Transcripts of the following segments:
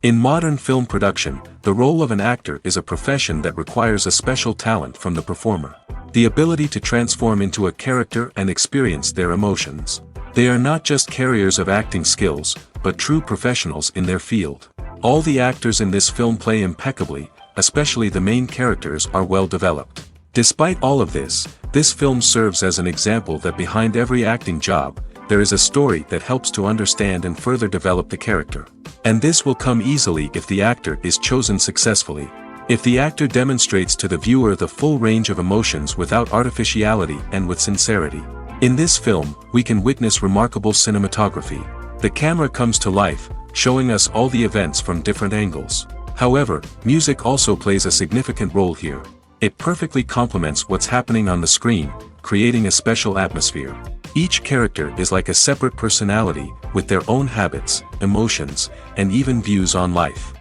In modern film production, the role of an actor is a profession that requires a special talent from the performer. The ability to transform into a character and experience their emotions. They are not just carriers of acting skills, but true professionals in their field. All the actors in this film play impeccably, especially the main characters are well developed. Despite all of this film serves as an example that behind every acting job, there is a story that helps to understand and further develop the character. And this will come easily if the actor is chosen successfully. If the actor demonstrates to the viewer the full range of emotions without artificiality and with sincerity. In this film, we can witness remarkable cinematography. The camera comes to life, showing us all the events from different angles. However, music also plays a significant role here. It perfectly complements what's happening on the screen, creating a special atmosphere. Each character is like a separate personality, with their own habits, emotions, and even views on life.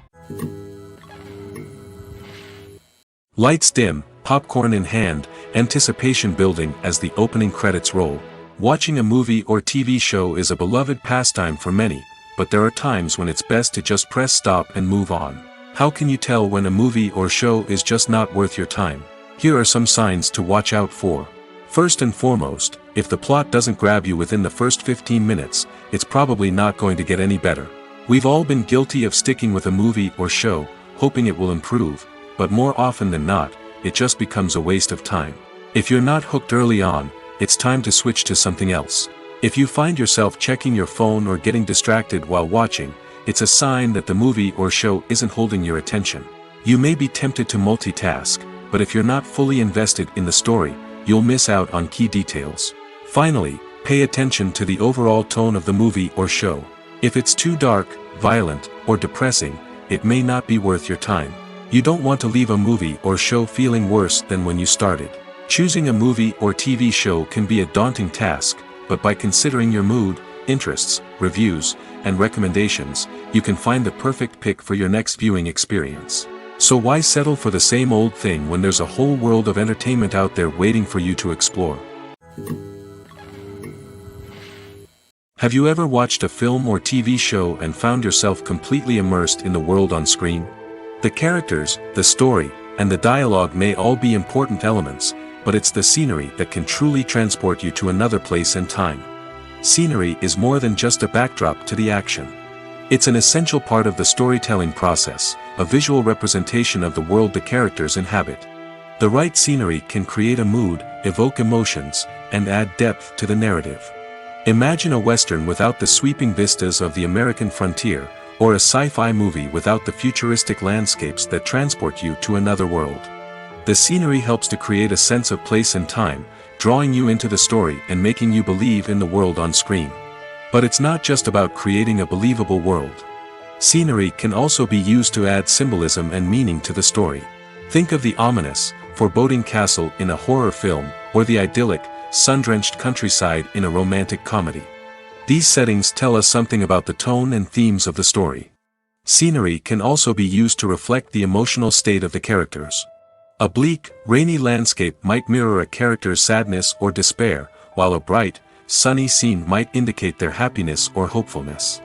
Lights dim, popcorn in hand, anticipation building as the opening credits roll. Watching a movie or TV show is a beloved pastime for many, but there are times when it's best to just press stop and move on. How can you tell when a movie or show is just not worth your time? Here are some signs to watch out for. First and foremost, if the plot doesn't grab you within the first 15 minutes, it's probably not going to get any better. We've all been guilty of sticking with a movie or show, hoping it will improve, but more often than not, it just becomes a waste of time. If you're not hooked early on, it's time to switch to something else. If you find yourself checking your phone or getting distracted while watching, it's a sign that the movie or show isn't holding your attention. You may be tempted to multitask, but if you're not fully invested in the story, you'll miss out on key details. Finally, pay attention to the overall tone of the movie or show. If it's too dark, violent, or depressing, it may not be worth your time. You don't want to leave a movie or show feeling worse than when you started. Choosing a movie or TV show can be a daunting task, but by considering your mood, interests, reviews, and recommendations, you can find the perfect pick for your next viewing experience. So why settle for the same old thing when there's a whole world of entertainment out there waiting for you to explore? Have you ever watched a film or TV show and found yourself completely immersed in the world on screen? The characters, the story, and the dialogue may all be important elements, but it's the scenery that can truly transport you to another place and time. Scenery is more than just a backdrop to the action. It's an essential part of the storytelling process, a visual representation of the world the characters inhabit. The right scenery can create a mood, evoke emotions, and add depth to the narrative. Imagine a western without the sweeping vistas of the American frontier, or a sci-fi movie without the futuristic landscapes that transport you to another world. The scenery helps to create a sense of place and time, drawing you into the story and making you believe in the world on screen. But it's not just about creating a believable world. Scenery can also be used to add symbolism and meaning to the story. Think of the ominous, foreboding castle in a horror film, or the idyllic, sun-drenched countryside in a romantic comedy. These settings tell us something about the tone and themes of the story. Scenery can also be used to reflect the emotional state of the characters. A bleak, rainy landscape might mirror a character's sadness or despair, while a bright, sunny scene might indicate their happiness or hopefulness.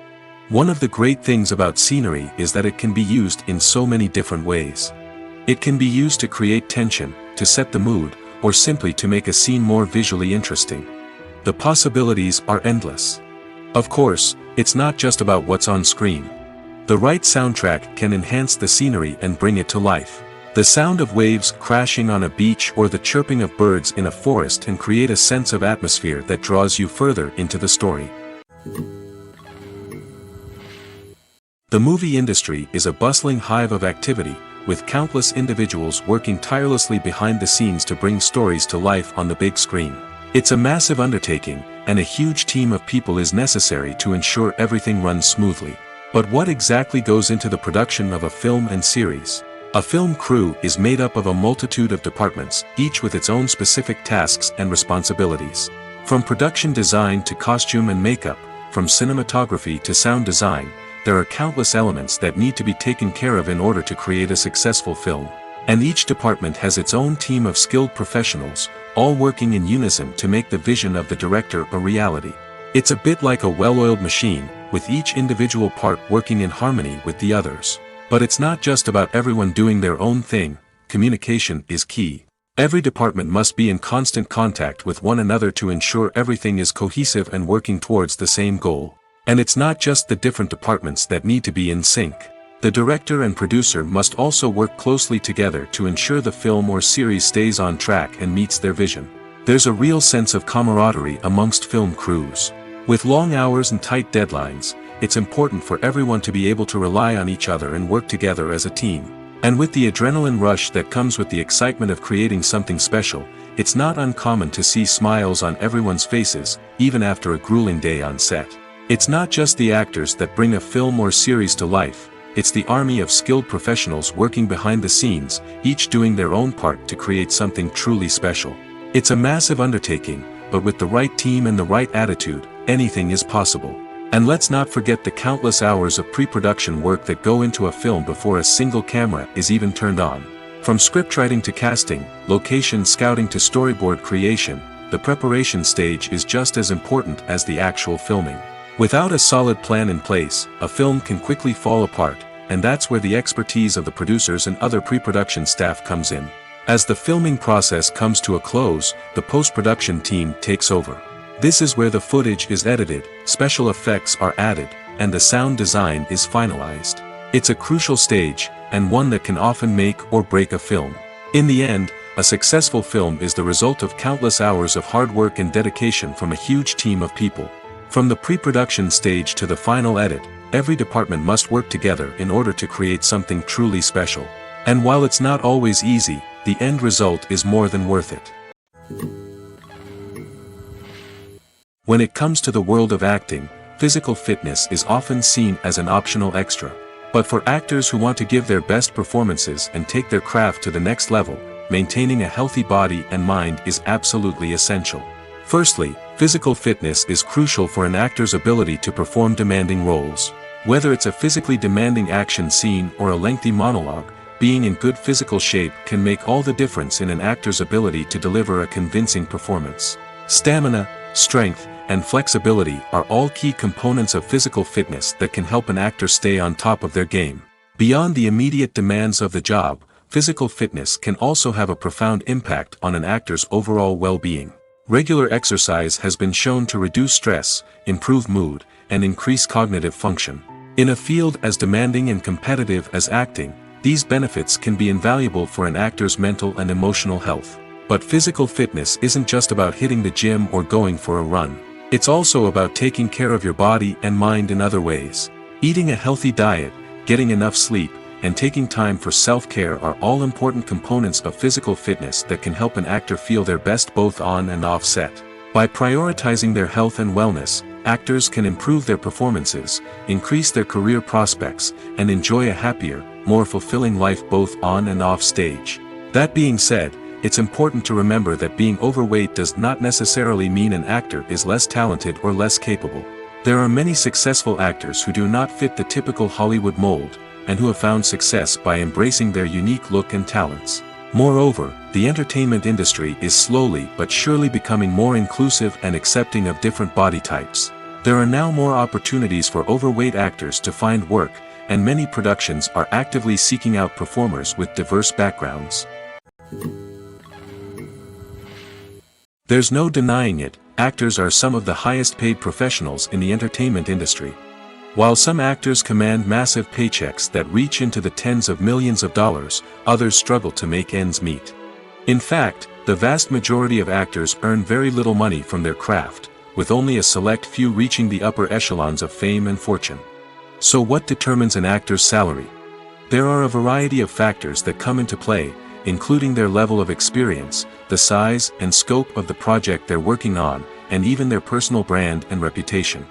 One of the great things about scenery is that it can be used in so many different ways. It can be used to create tension, to set the mood, or simply to make a scene more visually interesting. The possibilities are endless. Of course, it's not just about what's on screen. The right soundtrack can enhance the scenery and bring it to life. The sound of waves crashing on a beach or the chirping of birds in a forest can create a sense of atmosphere that draws you further into the story. The movie industry is a bustling hive of activity, with countless individuals working tirelessly behind the scenes to bring stories to life on the big screen. It's a massive undertaking, and a huge team of people is necessary to ensure everything runs smoothly. But what exactly goes into the production of a film and series? A film crew is made up of a multitude of departments, each with its own specific tasks and responsibilities. From production design to costume and makeup, from cinematography to sound design, there are countless elements that need to be taken care of in order to create a successful film. And each department has its own team of skilled professionals, all working in unison to make the vision of the director a reality. It's a bit like a well-oiled machine, with each individual part working in harmony with the others. But it's not just about everyone doing their own thing. Communication is key. Every department must be in constant contact with one another to ensure everything is cohesive and working towards the same goal. And it's not just the different departments that need to be in sync. The director and producer must also work closely together to ensure the film or series stays on track and meets their vision. There's a real sense of camaraderie amongst film crews. With long hours and tight deadlines, it's important for everyone to be able to rely on each other and work together as a team. And with the adrenaline rush that comes with the excitement of creating something special, it's not uncommon to see smiles on everyone's faces, even after a grueling day on set. It's not just the actors that bring a film or series to life, it's the army of skilled professionals working behind the scenes, each doing their own part to create something truly special. It's a massive undertaking, but with the right team and the right attitude, anything is possible. And let's not forget the countless hours of pre-production work that go into a film before a single camera is even turned on. From scriptwriting to casting, location scouting to storyboard creation, the preparation stage is just as important as the actual filming. Without a solid plan in place, a film can quickly fall apart, and that's where the expertise of the producers and other pre-production staff comes in. As the filming process comes to a close, the post-production team takes over. This is where the footage is edited, special effects are added, and the sound design is finalized. It's a crucial stage, and one that can often make or break a film. In the end, a successful film is the result of countless hours of hard work and dedication from a huge team of people. From the pre-production stage to the final edit, every department must work together in order to create something truly special. And while it's not always easy, the end result is more than worth it. When it comes to the world of acting, physical fitness is often seen as an optional extra. But for actors who want to give their best performances and take their craft to the next level, maintaining a healthy body and mind is absolutely essential. Firstly, physical fitness is crucial for an actor's ability to perform demanding roles. Whether it's a physically demanding action scene or a lengthy monologue, being in good physical shape can make all the difference in an actor's ability to deliver a convincing performance. Stamina, strength, and flexibility are all key components of physical fitness that can help an actor stay on top of their game. Beyond the immediate demands of the job, physical fitness can also have a profound impact on an actor's overall well-being. Regular exercise has been shown to reduce stress, improve mood, and increase cognitive function. In a field as demanding and competitive as acting, these benefits can be invaluable for an actor's mental and emotional health. But physical fitness isn't just about hitting the gym or going for a run. It's also about taking care of your body and mind in other ways. Eating a healthy diet, getting enough sleep, and taking time for self-care are all important components of physical fitness that can help an actor feel their best both on and off set. By prioritizing their health and wellness, actors can improve their performances, increase their career prospects, and enjoy a happier, more fulfilling life both on and off stage. That being said, it's important to remember that being overweight does not necessarily mean an actor is less talented or less capable. There are many successful actors who do not fit the typical Hollywood mold, and who have found success by embracing their unique look and talents. Moreover, the entertainment industry is slowly but surely becoming more inclusive and accepting of different body types. There are now more opportunities for overweight actors to find work, and many productions are actively seeking out performers with diverse backgrounds. There's no denying it, actors are some of the highest paid professionals in the entertainment industry. While some actors command massive paychecks that reach into the tens of millions of dollars, others struggle to make ends meet. In fact, the vast majority of actors earn very little money from their craft, with only a select few reaching the upper echelons of fame and fortune. So what determines an actor's salary? There are a variety of factors that come into play, including their level of experience, the size and scope of the project they're working on, and even their personal brand and reputation.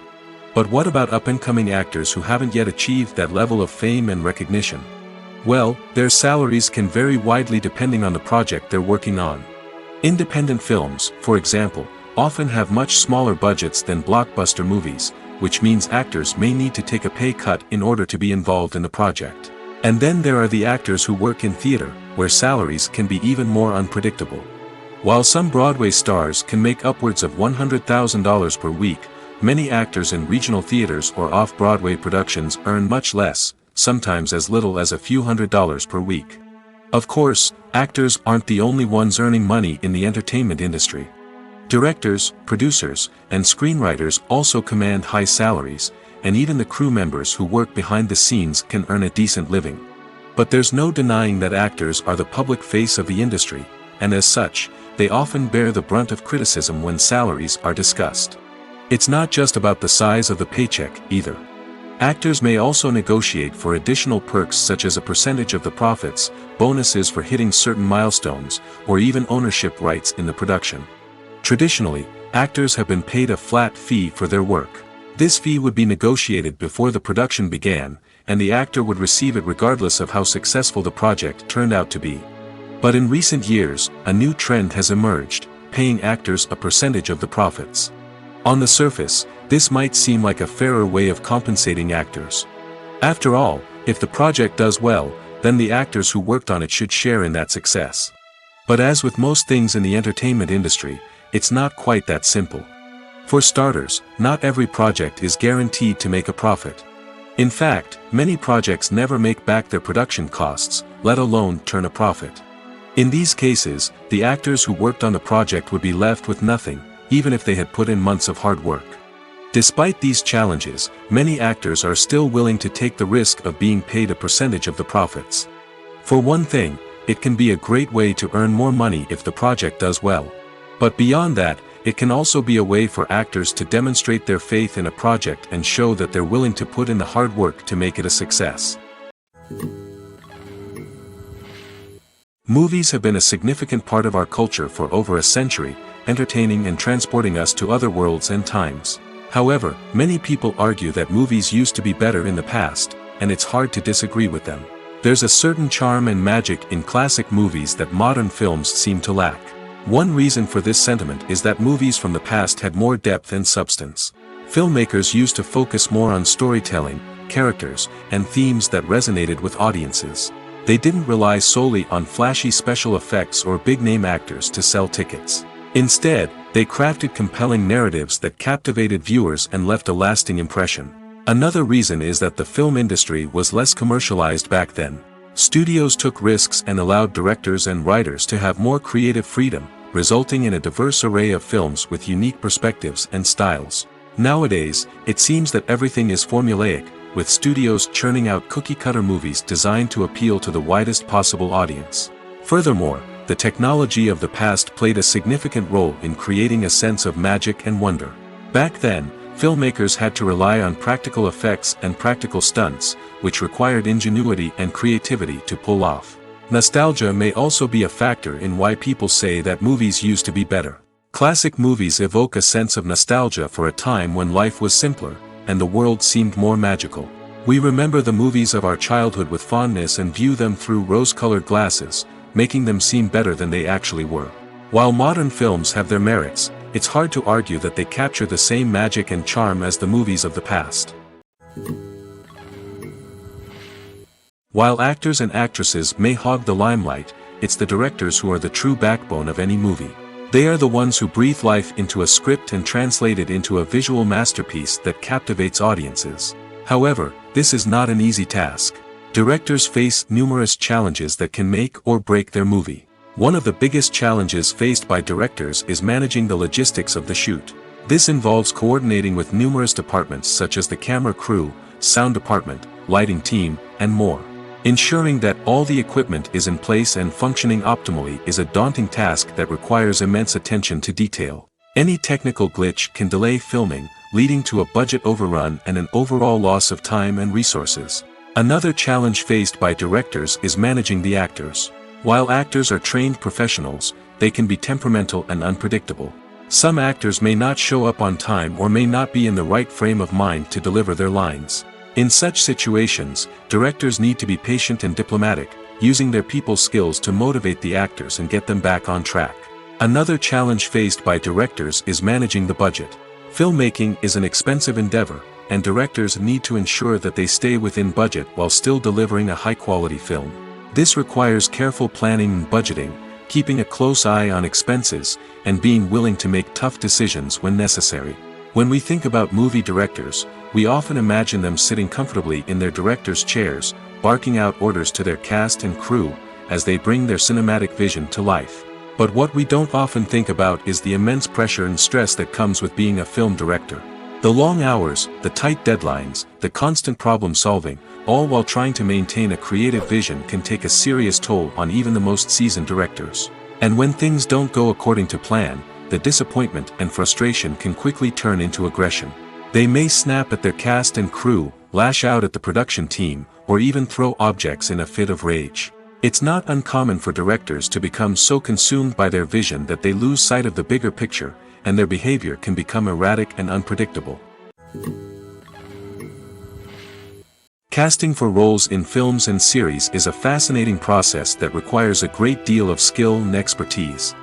But what about up-and-coming actors who haven't yet achieved that level of fame and recognition? Well, their salaries can vary widely depending on the project they're working on. Independent films, for example, often have much smaller budgets than blockbuster movies, which means actors may need to take a pay cut in order to be involved in the project. And then there are the actors who work in theater, where salaries can be even more unpredictable. While some Broadway stars can make upwards of $100,000 per week, Many actors in regional theaters or off-Broadway productions earn much less, sometimes as little as a few $100s per week. Of course, actors aren't the only ones earning money in the entertainment industry. Directors, producers, and screenwriters also command high salaries, and even the crew members who work behind the scenes can earn a decent living. But there's no denying that actors are the public face of the industry, and as such, they often bear the brunt of criticism when salaries are discussed. It's not just about the size of the paycheck, either. Actors may also negotiate for additional perks such as a percentage of the profits, bonuses for hitting certain milestones, or even ownership rights in the production. Traditionally, actors have been paid a flat fee for their work. This fee would be negotiated before the production began, and the actor would receive it regardless of how successful the project turned out to be. But in recent years, a new trend has emerged, paying actors a percentage of the profits. On the surface, this might seem like a fairer way of compensating actors. After all, if the project does well, then the actors who worked on it should share in that success. But as with most things in the entertainment industry, it's not quite that simple. For starters, not every project is guaranteed to make a profit. In fact, many projects never make back their production costs, let alone turn a profit. In these cases, the actors who worked on the project would be left with nothing, even if they had put in months of hard work. Despite these challenges, many actors are still willing to take the risk of being paid a percentage of the profits. For one thing, it can be a great way to earn more money if the project does well. But beyond that, it can also be a way for actors to demonstrate their faith in a project and show that they're willing to put in the hard work to make it a success. Movies have been a significant part of our culture for over a century, entertaining and transporting us to other worlds and times. However, many people argue that movies used to be better in the past, and it's hard to disagree with them. There's a certain charm and magic in classic movies that modern films seem to lack. One reason for this sentiment is that movies from the past had more depth and substance. Filmmakers used to focus more on storytelling, characters, and themes that resonated with audiences. They didn't rely solely on flashy special effects or big-name actors to sell tickets. Instead, they crafted compelling narratives that captivated viewers and left a lasting impression. Another reason is that the film industry was less commercialized back then. Studios took risks and allowed directors and writers to have more creative freedom, resulting in a diverse array of films with unique perspectives and styles. Nowadays, it seems that everything is formulaic, with studios churning out cookie-cutter movies designed to appeal to the widest possible audience. Furthermore, the technology of the past played a significant role in creating a sense of magic and wonder. Back then, filmmakers had to rely on practical effects and practical stunts, which required ingenuity and creativity to pull off. Nostalgia may also be a factor in why people say that movies used to be better. Classic movies evoke a sense of nostalgia for a time when life was simpler, and the world seemed more magical. We remember the movies of our childhood with fondness and view them through rose-colored glasses, making them seem better than they actually were. While modern films have their merits, it's hard to argue that they capture the same magic and charm as the movies of the past. While actors and actresses may hog the limelight, it's the directors who are the true backbone of any movie. They are the ones who breathe life into a script and translate it into a visual masterpiece that captivates audiences. However, this is not an easy task. Directors face numerous challenges that can make or break their movie. One of the biggest challenges faced by directors is managing the logistics of the shoot. This involves coordinating with numerous departments such as the camera crew, sound department, lighting team, and more. Ensuring that all the equipment is in place and functioning optimally is a daunting task that requires immense attention to detail. Any technical glitch can delay filming, leading to a budget overrun and an overall loss of time and resources. Another challenge faced by directors is managing the actors. While actors are trained professionals, they can be temperamental and unpredictable. Some actors may not show up on time or may not be in the right frame of mind to deliver their lines. In such situations, directors need to be patient and diplomatic, using their people skills to motivate the actors and get them back on track. Another challenge faced by directors is managing the budget. Filmmaking is an expensive endeavor, and directors need to ensure that they stay within budget while still delivering a high-quality film. This requires careful planning and budgeting, keeping a close eye on expenses, and being willing to make tough decisions when necessary. When we think about movie directors, we often imagine them sitting comfortably in their director's chairs, barking out orders to their cast and crew, as they bring their cinematic vision to life. But what we don't often think about is the immense pressure and stress that comes with being a film director. The long hours, the tight deadlines, the constant problem solving, all while trying to maintain a creative vision can take a serious toll on even the most seasoned directors. And when things don't go according to plan, the disappointment and frustration can quickly turn into aggression. They may snap at their cast and crew, lash out at the production team, or even throw objects in a fit of rage. It's not uncommon for directors to become so consumed by their vision that they lose sight of the bigger picture, and their behavior can become erratic and unpredictable. Casting for roles in films and series is a fascinating process that requires a great deal of skill and expertise.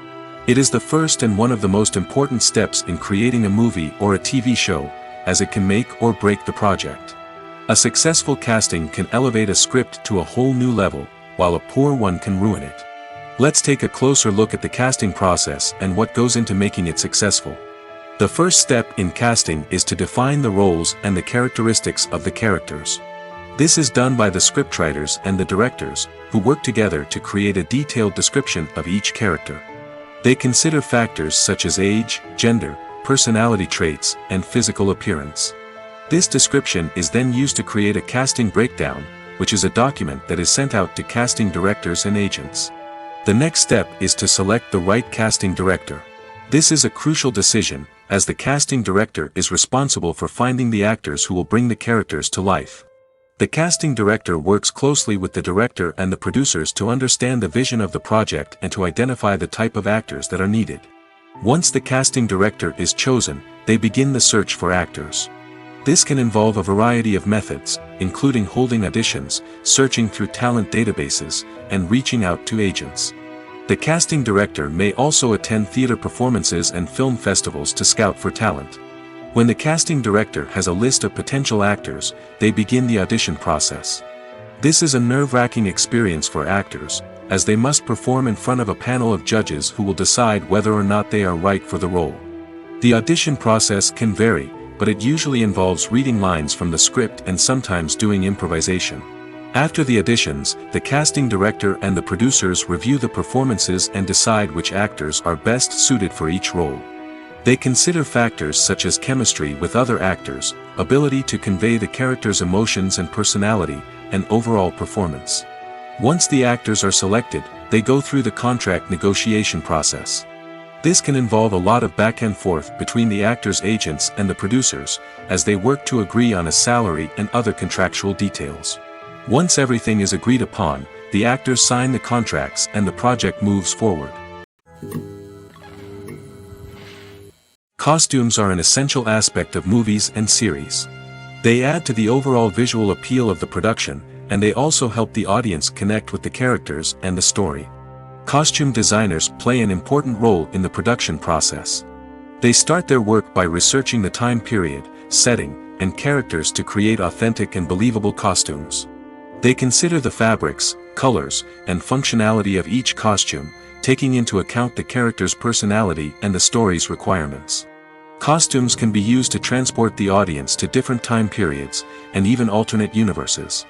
It is the first and one of the most important steps in creating a movie or a TV show, as it can make or break the project. A successful casting can elevate a script to a whole new level, while a poor one can ruin it. Let's take a closer look at the casting process and what goes into making it successful. The first step in casting is to define the roles and the characteristics of the characters. This is done by the scriptwriters and the directors, who work together to create a detailed description of each character. They consider factors such as age, gender, personality traits, and physical appearance. This description is then used to create a casting breakdown, which is a document that is sent out to casting directors and agents. The next step is to select the right casting director. This is a crucial decision, as the casting director is responsible for finding the actors who will bring the characters to life. The casting director works closely with the director and the producers to understand the vision of the project and to identify the type of actors that are needed. Once the casting director is chosen, they begin the search for actors. This can involve a variety of methods, including holding auditions, searching through talent databases, and reaching out to agents. The casting director may also attend theater performances and film festivals to scout for talent. When the casting director has a list of potential actors, they begin the audition process. This is a nerve-wracking experience for actors, as they must perform in front of a panel of judges who will decide whether or not they are right for the role. The audition process can vary, but it usually involves reading lines from the script and sometimes doing improvisation. After the auditions, the casting director and the producers review the performances and decide which actors are best suited for each role. They consider factors such as chemistry with other actors, ability to convey the character's emotions and personality, and overall performance. Once the actors are selected, they go through the contract negotiation process. This can involve a lot of back and forth between the actors' agents and the producers, as they work to agree on a salary and other contractual details. Once everything is agreed upon, the actors sign the contracts and the project moves forward. Costumes are an essential aspect of movies and series. They add to the overall visual appeal of the production, and they also help the audience connect with the characters and the story. Costume designers play an important role in the production process. They start their work by researching the time period, setting, and characters to create authentic and believable costumes. They consider the fabrics, colors, and functionality of each costume, taking into account the character's personality and the story's requirements. Costumes can be used to transport the audience to different time periods, and even alternate universes.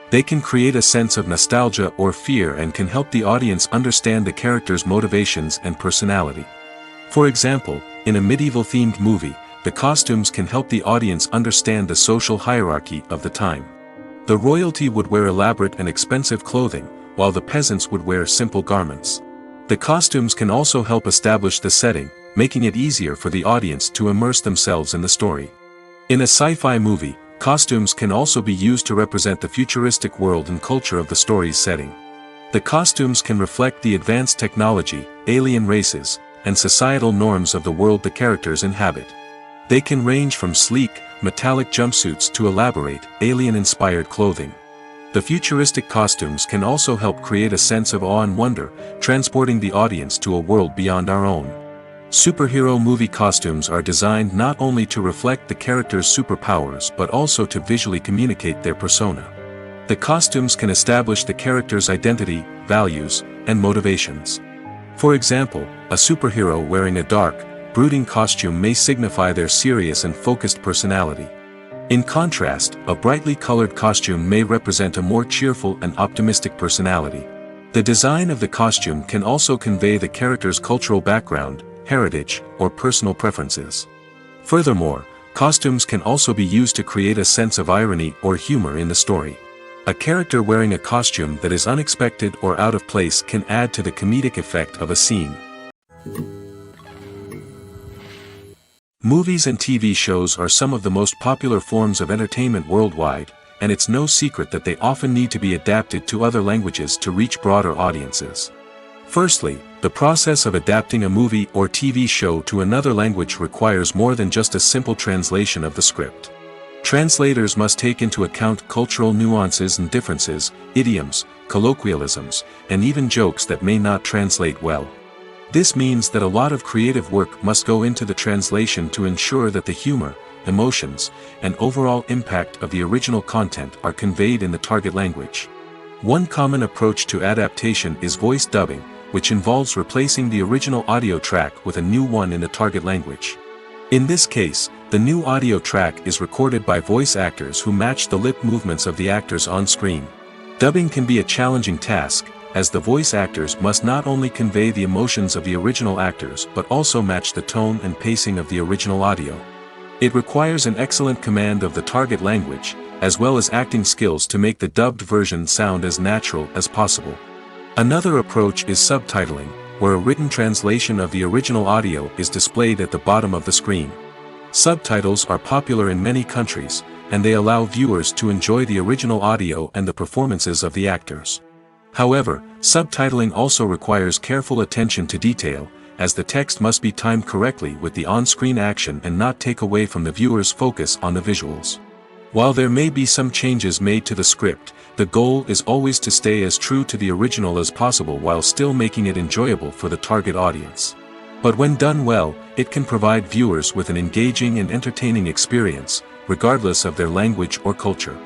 They can create a sense of nostalgia or fear and can help the audience understand the character's motivations and personality. For example, in a medieval-themed movie, the costumes can help the audience understand the social hierarchy of the time. The royalty would wear elaborate and expensive clothing, while the peasants would wear simple garments. The costumes can also help establish the setting, making it easier for the audience to immerse themselves in the story. In a sci-fi movie, costumes can also be used to represent the futuristic world and culture of the story's setting. The costumes can reflect the advanced technology, alien races, and societal norms of the world the characters inhabit. They can range from sleek, metallic jumpsuits to elaborate, alien-inspired clothing. The futuristic costumes can also help create a sense of awe and wonder, transporting the audience to a world beyond our own. Superhero movie costumes are designed not only to reflect the character's superpowers but also to visually communicate their persona. The costumes can establish the character's identity, values, and motivations. For example, a superhero wearing a dark, brooding costume may signify their serious and focused personality. In contrast, a brightly colored costume may represent a more cheerful and optimistic personality. The design of the costume can also convey the character's cultural background, heritage, or personal preferences. Furthermore, costumes can also be used to create a sense of irony or humor in the story. A character wearing a costume that is unexpected or out of place can add to the comedic effect of a scene. Movies and TV shows are some of the most popular forms of entertainment worldwide, and it's no secret that they often need to be adapted to other languages to reach broader audiences. Firstly, the process of adapting a movie or TV show to another language requires more than just a simple translation of the script. Translators must take into account cultural nuances and differences, idioms, colloquialisms, and even jokes that may not translate well. This means that a lot of creative work must go into the translation to ensure that the humor, emotions, and overall impact of the original content are conveyed in the target language. One common approach to adaptation is voice dubbing, which involves replacing the original audio track with a new one in the target language. In this case, the new audio track is recorded by voice actors who match the lip movements of the actors on screen. Dubbing can be a challenging task, as the voice actors must not only convey the emotions of the original actors but also match the tone and pacing of the original audio. It requires an excellent command of the target language, as well as acting skills to make the dubbed version sound as natural as possible. Another approach is subtitling, where a written translation of the original audio is displayed at the bottom of the screen. Subtitles are popular in many countries, and they allow viewers to enjoy the original audio and the performances of the actors. However, subtitling also requires careful attention to detail, as the text must be timed correctly with the on-screen action and not take away from the viewer's focus on the visuals. While there may be some changes made to the script, the goal is always to stay as true to the original as possible while still making it enjoyable for the target audience. But when done well, it can provide viewers with an engaging and entertaining experience, regardless of their language or culture.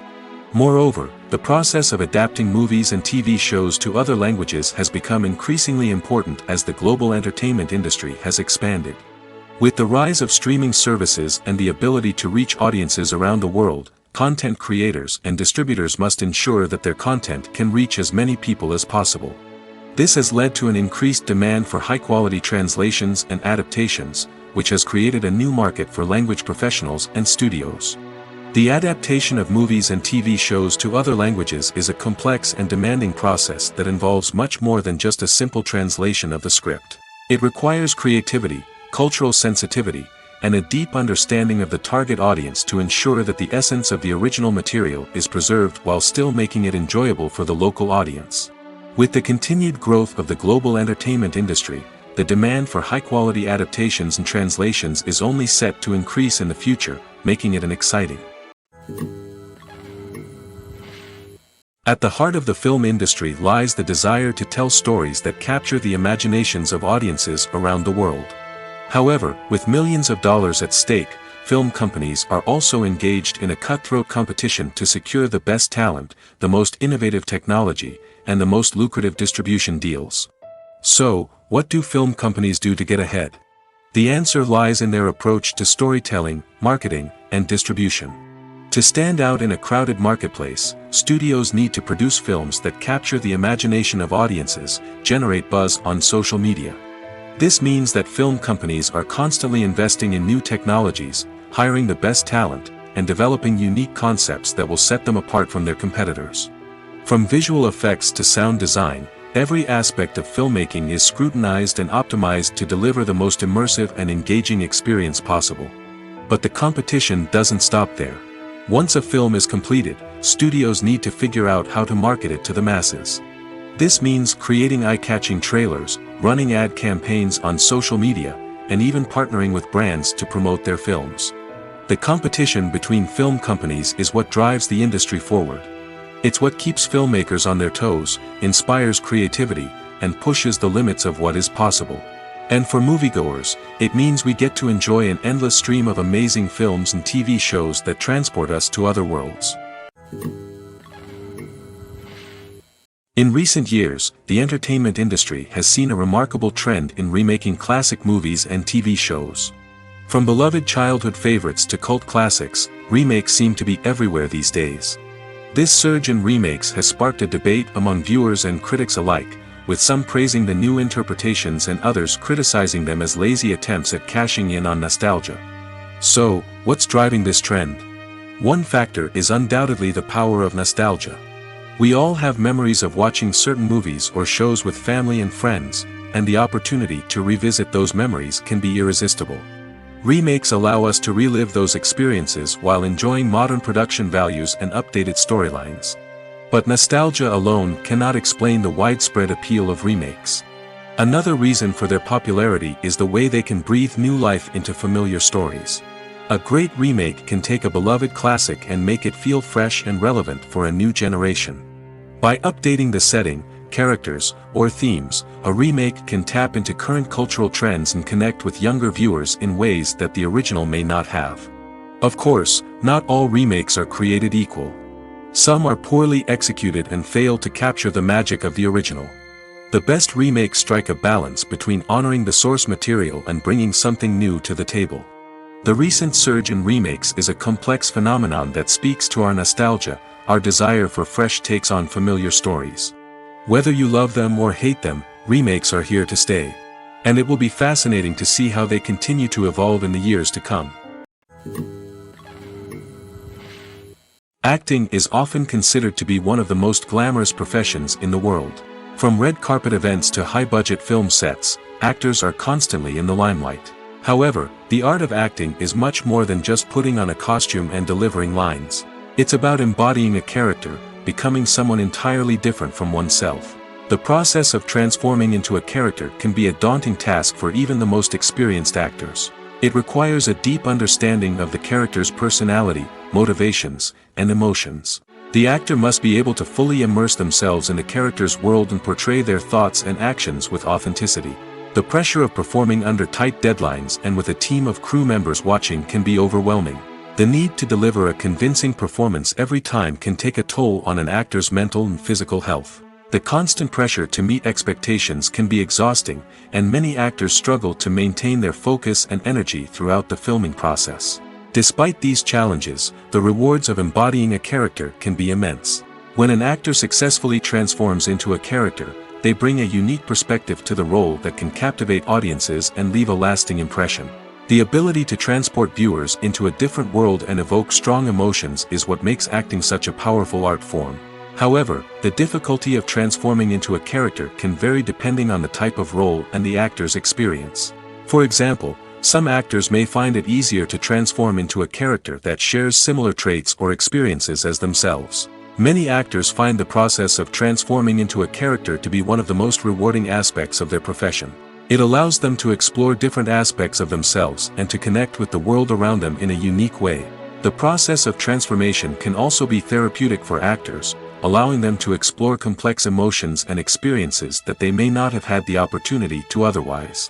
Moreover, the process of adapting movies and TV shows to other languages has become increasingly important as the global entertainment industry has expanded. With the rise of streaming services and the ability to reach audiences around the world, content creators and distributors must ensure that their content can reach as many people as possible. This has led to an increased demand for high-quality translations and adaptations, which has created a new market for language professionals and studios. The adaptation of movies and TV shows to other languages is a complex and demanding process that involves much more than just a simple translation of the script. It requires creativity, cultural sensitivity, and a deep understanding of the target audience to ensure that the essence of the original material is preserved while still making it enjoyable for the local audience. With the continued growth of the global entertainment industry, the demand for high-quality adaptations and translations is only set to increase in the future, making it an exciting. At the heart of the film industry lies the desire to tell stories that capture the imaginations of audiences around the world. However, with millions of dollars at stake, film companies are also engaged in a cutthroat competition to secure the best talent, the most innovative technology, and the most lucrative distribution deals. So, what do film companies do to get ahead? The answer lies in their approach to storytelling, marketing, and distribution. To stand out in a crowded marketplace, studios need to produce films that capture the imagination of audiences, generate buzz on social media. This means that film companies are constantly investing in new technologies, hiring the best talent, and developing unique concepts that will set them apart from their competitors. From visual effects to sound design, every aspect of filmmaking is scrutinized and optimized to deliver the most immersive and engaging experience possible. But the competition doesn't stop there. Once a film is completed, studios need to figure out how to market it to the masses. This means creating eye-catching trailers, running ad campaigns on social media, and even partnering with brands to promote their films. The competition between film companies is what drives the industry forward. It's what keeps filmmakers on their toes, inspires creativity, and pushes the limits of what is possible. And for moviegoers, it means we get to enjoy an endless stream of amazing films and TV shows that transport us to other worlds. In recent years, the entertainment industry has seen a remarkable trend in remaking classic movies and TV shows. From beloved childhood favorites to cult classics, remakes seem to be everywhere these days. This surge in remakes has sparked a debate among viewers and critics alike, with some praising the new interpretations and others criticizing them as lazy attempts at cashing in on nostalgia. So, what's driving this trend? One factor is undoubtedly the power of nostalgia. We all have memories of watching certain movies or shows with family and friends, and the opportunity to revisit those memories can be irresistible. Remakes allow us to relive those experiences while enjoying modern production values and updated storylines. But nostalgia alone cannot explain the widespread appeal of remakes. Another reason for their popularity is the way they can breathe new life into familiar stories. A great remake can take a beloved classic and make it feel fresh and relevant for a new generation. By updating the setting, characters, or themes, a remake can tap into current cultural trends and connect with younger viewers in ways that the original may not have. Of course, not all remakes are created equal. Some are poorly executed and fail to capture the magic of the original. The best remakes strike a balance between honoring the source material and bringing something new to the table. The recent surge in remakes is a complex phenomenon that speaks to our nostalgia, our desire for fresh takes on familiar stories. Whether you love them or hate them, remakes are here to stay. And it will be fascinating to see how they continue to evolve in the years to come. Acting is often considered to be one of the most glamorous professions in the world. From red carpet events to high-budget film sets, actors are constantly in the limelight. However, the art of acting is much more than just putting on a costume and delivering lines. It's about embodying a character, becoming someone entirely different from oneself. The process of transforming into a character can be a daunting task for even the most experienced actors. It requires a deep understanding of the character's personality, motivations, and emotions. The actor must be able to fully immerse themselves in the character's world and portray their thoughts and actions with authenticity. The pressure of performing under tight deadlines and with a team of crew members watching can be overwhelming. The need to deliver a convincing performance every time can take a toll on an actor's mental and physical health. The constant pressure to meet expectations can be exhausting, and many actors struggle to maintain their focus and energy throughout the filming process. Despite these challenges, the rewards of embodying a character can be immense. When an actor successfully transforms into a character, they bring a unique perspective to the role that can captivate audiences and leave a lasting impression. The ability to transport viewers into a different world and evoke strong emotions is what makes acting such a powerful art form. However, the difficulty of transforming into a character can vary depending on the type of role and the actor's experience. For example, some actors may find it easier to transform into a character that shares similar traits or experiences as themselves. Many actors find the process of transforming into a character to be one of the most rewarding aspects of their profession. It allows them to explore different aspects of themselves and to connect with the world around them in a unique way. The process of transformation can also be therapeutic for actors, allowing them to explore complex emotions and experiences that they may not have had the opportunity to otherwise.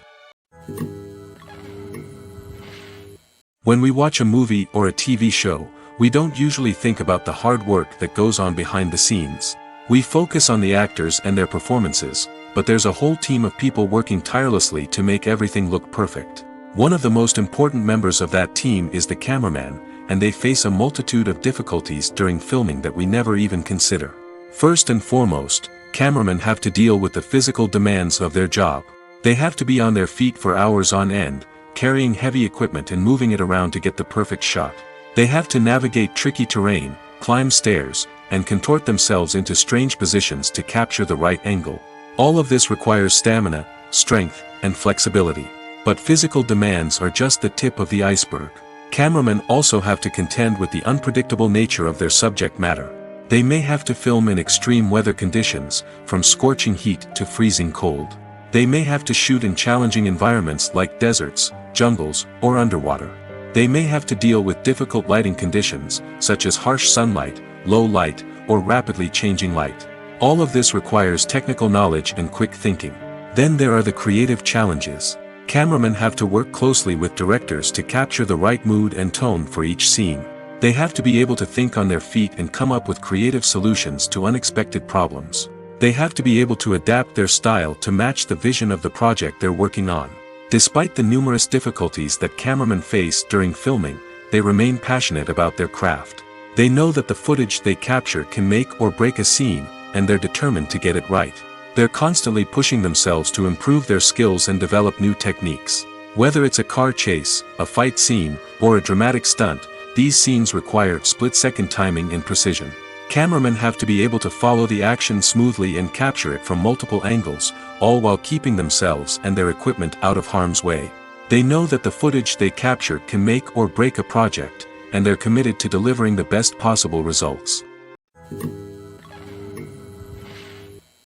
When we watch a movie or a TV show, we don't usually think about the hard work that goes on behind the scenes. We focus on the actors and their performances, but there's a whole team of people working tirelessly to make everything look perfect. One of the most important members of that team is the cameraman, and they face a multitude of difficulties during filming that we never even consider. First and foremost, cameramen have to deal with the physical demands of their job. They have to be on their feet for hours on end, carrying heavy equipment and moving it around to get the perfect shot. They have to navigate tricky terrain, climb stairs, and contort themselves into strange positions to capture the right angle. All of this requires stamina, strength, and flexibility. But physical demands are just the tip of the iceberg. Cameramen also have to contend with the unpredictable nature of their subject matter. They may have to film in extreme weather conditions, from scorching heat to freezing cold. They may have to shoot in challenging environments like deserts, jungles, or underwater. They may have to deal with difficult lighting conditions, such as harsh sunlight, low light, or rapidly changing light. All of this requires technical knowledge and quick thinking. Then there are the creative challenges. Cameramen have to work closely with directors to capture the right mood and tone for each scene. They have to be able to think on their feet and come up with creative solutions to unexpected problems. They have to be able to adapt their style to match the vision of the project they're working on. Despite the numerous difficulties that cameramen face during filming, they remain passionate about their craft. They know that the footage they capture can make or break a scene, and they're determined to get it right. They're constantly pushing themselves to improve their skills and develop new techniques. Whether it's a car chase, a fight scene, or a dramatic stunt, these scenes require split-second timing and precision. Cameramen have to be able to follow the action smoothly and capture it from multiple angles, all while keeping themselves and their equipment out of harm's way. They know that the footage they capture can make or break a project, and they're committed to delivering the best possible results.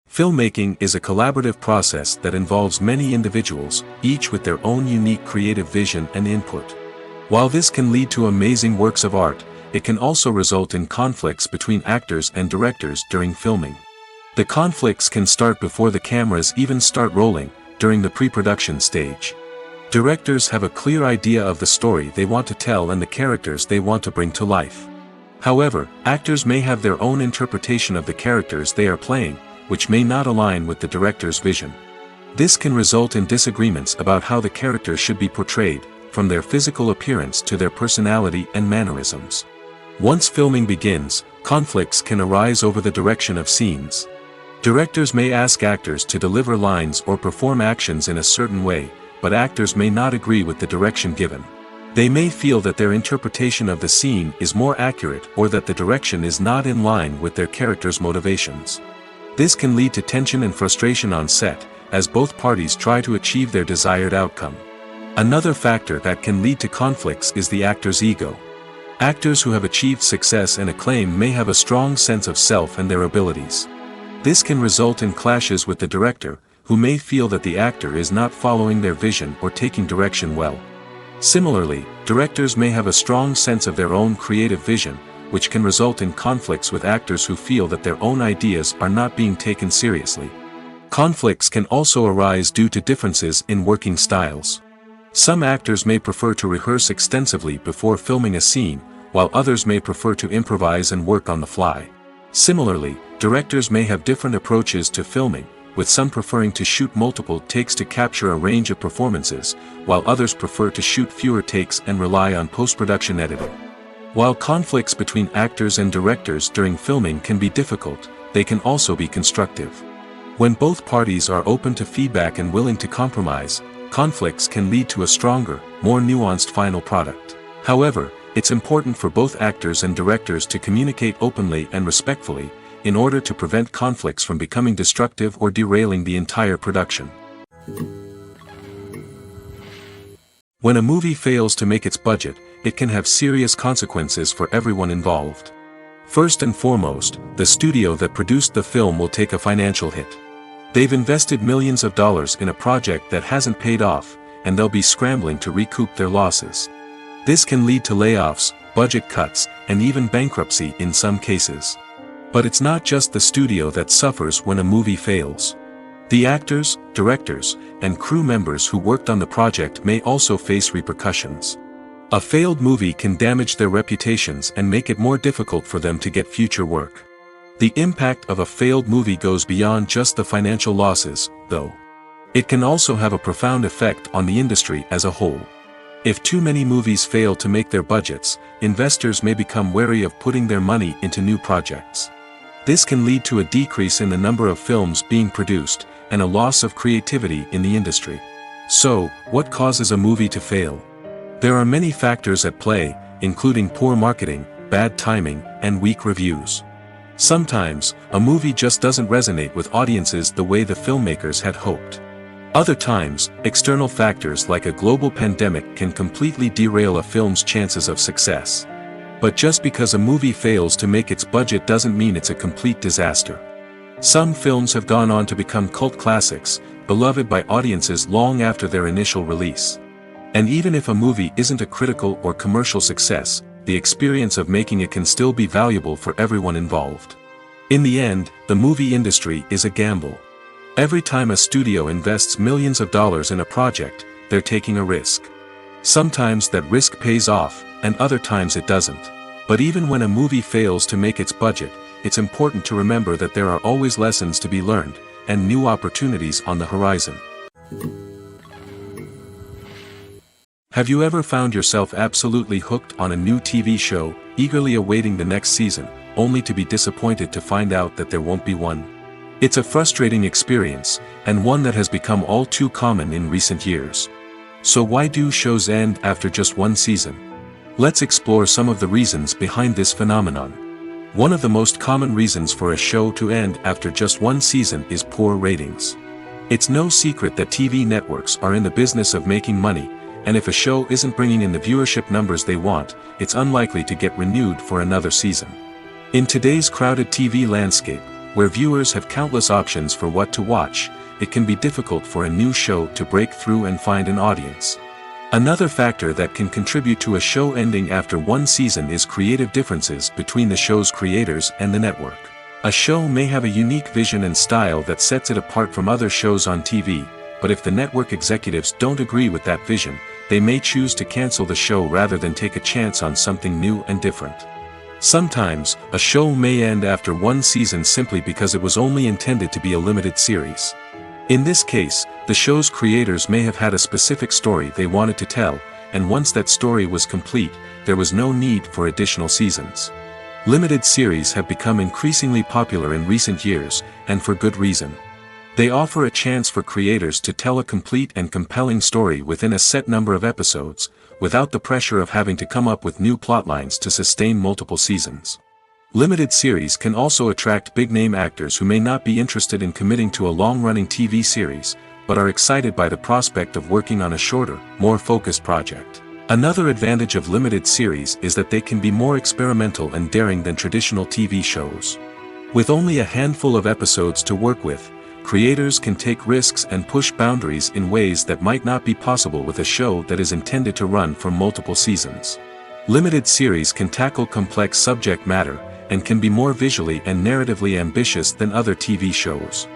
Filmmaking is a collaborative process that involves many individuals, each with their own unique creative vision and input. While this can lead to amazing works of art, it can also result in conflicts between actors and directors during filming. The conflicts can start before the cameras even start rolling, during the pre-production stage. Directors have a clear idea of the story they want to tell and the characters they want to bring to life. However, actors may have their own interpretation of the characters they are playing, which may not align with the director's vision. This can result in disagreements about how the characters should be portrayed, from their physical appearance to their personality and mannerisms. Once filming begins, conflicts can arise over the direction of scenes. Directors may ask actors to deliver lines or perform actions in a certain way, but actors may not agree with the direction given. They may feel that their interpretation of the scene is more accurate or that the direction is not in line with their character's motivations. This can lead to tension and frustration on set, as both parties try to achieve their desired outcome. Another factor that can lead to conflicts is the actor's ego. Actors who have achieved success and acclaim may have a strong sense of self and their abilities. This can result in clashes with the director, who may feel that the actor is not following their vision or taking direction well. Similarly, directors may have a strong sense of their own creative vision, which can result in conflicts with actors who feel that their own ideas are not being taken seriously. Conflicts can also arise due to differences in working styles. Some actors may prefer to rehearse extensively before filming a scene, while others may prefer to improvise and work on the fly. Similarly, directors may have different approaches to filming, with some preferring to shoot multiple takes to capture a range of performances, while others prefer to shoot fewer takes and rely on post-production editing. While conflicts between actors and directors during filming can be difficult, they can also be constructive. When both parties are open to feedback and willing to compromise, conflicts can lead to a stronger, more nuanced final product. However, it's important for both actors and directors to communicate openly and respectfully, in order to prevent conflicts from becoming destructive or derailing the entire production. When a movie fails to make its budget, it can have serious consequences for everyone involved. First and foremost, the studio that produced the film will take a financial hit. They've invested millions of dollars in a project that hasn't paid off, and they'll be scrambling to recoup their losses. This can lead to layoffs, budget cuts, and even bankruptcy in some cases. But it's not just the studio that suffers when a movie fails. The actors, directors, and crew members who worked on the project may also face repercussions. A failed movie can damage their reputations and make it more difficult for them to get future work. The impact of a failed movie goes beyond just the financial losses, though. It can also have a profound effect on the industry as a whole. If too many movies fail to make their budgets, investors may become wary of putting their money into new projects. This can lead to a decrease in the number of films being produced, and a loss of creativity in the industry. So, what causes a movie to fail? There are many factors at play, including poor marketing, bad timing, and weak reviews. Sometimes, a movie just doesn't resonate with audiences the way the filmmakers had hoped. Other times, external factors like a global pandemic can completely derail a film's chances of success. But just because a movie fails to make its budget doesn't mean it's a complete disaster. Some films have gone on to become cult classics, beloved by audiences long after their initial release. And even if a movie isn't a critical or commercial success, the experience of making it can still be valuable for everyone involved. In the end, the movie industry is a gamble. Every time a studio invests millions of dollars in a project, they're taking a risk. Sometimes that risk pays off, and other times it doesn't. But even when a movie fails to make its budget, it's important to remember that there are always lessons to be learned, and new opportunities on the horizon. Have you ever found yourself absolutely hooked on a new TV show, eagerly awaiting the next season, only to be disappointed to find out that there won't be one? It's a frustrating experience, and one that has become all too common in recent years. So why do shows end after just one season? Let's explore some of the reasons behind this phenomenon. One of the most common reasons for a show to end after just one season is poor ratings. It's no secret that TV networks are in the business of making money, and if a show isn't bringing in the viewership numbers they want, it's unlikely to get renewed for another season. In today's crowded TV landscape, where viewers have countless options for what to watch, it can be difficult for a new show to break through and find an audience. Another factor that can contribute to a show ending after one season is creative differences between the show's creators and the network. A show may have a unique vision and style that sets it apart from other shows on TV, but if the network executives don't agree with that vision, they may choose to cancel the show rather than take a chance on something new and different. Sometimes, a show may end after one season simply because it was only intended to be a limited series. In this case, the show's creators may have had a specific story they wanted to tell, and once that story was complete, there was no need for additional seasons. Limited series have become increasingly popular in recent years, and for good reason. They offer a chance for creators to tell a complete and compelling story within a set number of episodes, without the pressure of having to come up with new plotlines to sustain multiple seasons. Limited series can also attract big-name actors who may not be interested in committing to a long-running TV series, but are excited by the prospect of working on a shorter, more focused project. Another advantage of limited series is that they can be more experimental and daring than traditional TV shows. With only a handful of episodes to work with, creators can take risks and push boundaries in ways that might not be possible with a show that is intended to run for multiple seasons. Limited series can tackle complex subject matter, and can be more visually and narratively ambitious than other TV shows.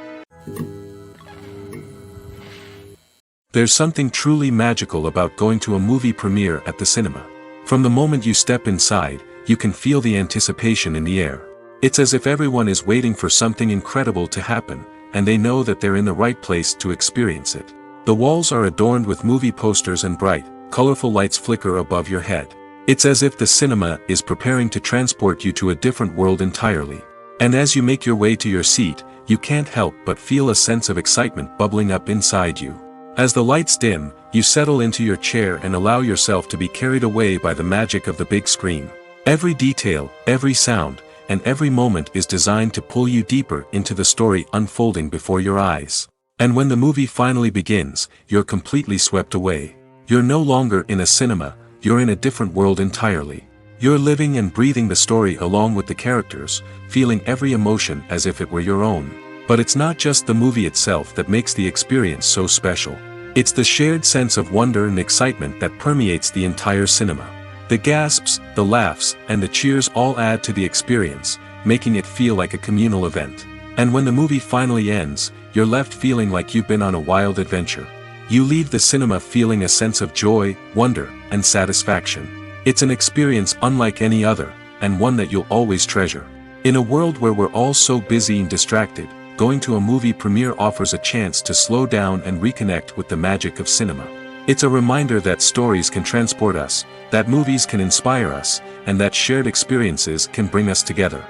There's something truly magical about going to a movie premiere at the cinema. From the moment you step inside, you can feel the anticipation in the air. It's as if everyone is waiting for something incredible to happen, and they know that they're in the right place to experience it. The walls are adorned with movie posters and bright, colorful lights flicker above your head. It's as if the cinema is preparing to transport you to a different world entirely. And as you make your way to your seat, you can't help but feel a sense of excitement bubbling up inside you. As the lights dim, you settle into your chair and allow yourself to be carried away by the magic of the big screen. Every detail, every sound, and every moment is designed to pull you deeper into the story unfolding before your eyes. And when the movie finally begins, you're completely swept away. You're no longer in a cinema, you're in a different world entirely. You're living and breathing the story along with the characters, feeling every emotion as if it were your own. But it's not just the movie itself that makes the experience so special. It's the shared sense of wonder and excitement that permeates the entire cinema. The gasps, the laughs, and the cheers all add to the experience, making it feel like a communal event. And when the movie finally ends, you're left feeling like you've been on a wild adventure. You leave the cinema feeling a sense of joy, wonder, and satisfaction. It's an experience unlike any other, and one that you'll always treasure. In a world where we're all so busy and distracted, going to a movie premiere offers a chance to slow down and reconnect with the magic of cinema. It's a reminder that stories can transport us, that movies can inspire us, and that shared experiences can bring us together.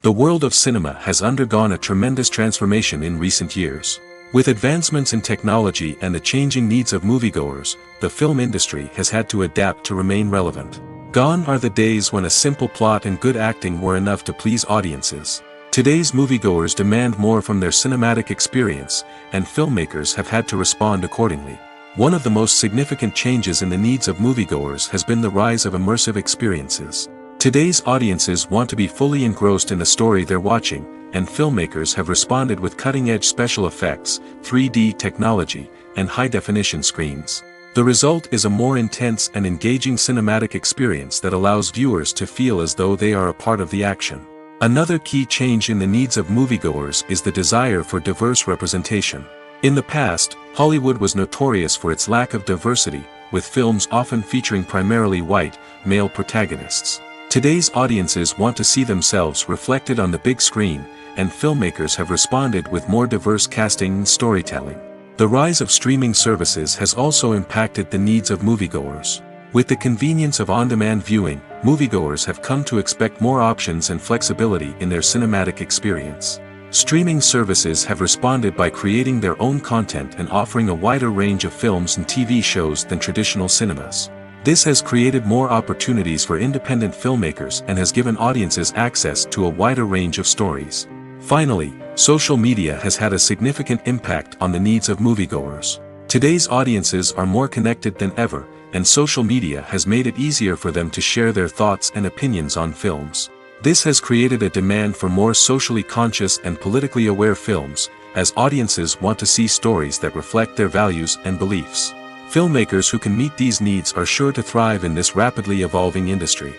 The world of cinema has undergone a tremendous transformation in recent years. With advancements in technology and the changing needs of moviegoers, the film industry has had to adapt to remain relevant. Gone are the days when a simple plot and good acting were enough to please audiences. Today's moviegoers demand more from their cinematic experience, and filmmakers have had to respond accordingly. One of the most significant changes in the needs of moviegoers has been the rise of immersive experiences. Today's audiences want to be fully engrossed in the story they're watching, and filmmakers have responded with cutting-edge special effects, 3D technology, and high-definition screens. The result is a more intense and engaging cinematic experience that allows viewers to feel as though they are a part of the action. Another key change in the needs of moviegoers is the desire for diverse representation. In the past, Hollywood was notorious for its lack of diversity, with films often featuring primarily white, male protagonists. Today's audiences want to see themselves reflected on the big screen, and filmmakers have responded with more diverse casting and storytelling. The rise of streaming services has also impacted the needs of moviegoers. With the convenience of on-demand viewing, moviegoers have come to expect more options and flexibility in their cinematic experience. Streaming services have responded by creating their own content and offering a wider range of films and TV shows than traditional cinemas. This has created more opportunities for independent filmmakers and has given audiences access to a wider range of stories. Finally, social media has had a significant impact on the needs of moviegoers. Today's audiences are more connected than ever, and social media has made it easier for them to share their thoughts and opinions on films. This has created a demand for more socially conscious and politically aware films, as audiences want to see stories that reflect their values and beliefs. Filmmakers who can meet these needs are sure to thrive in this rapidly evolving industry.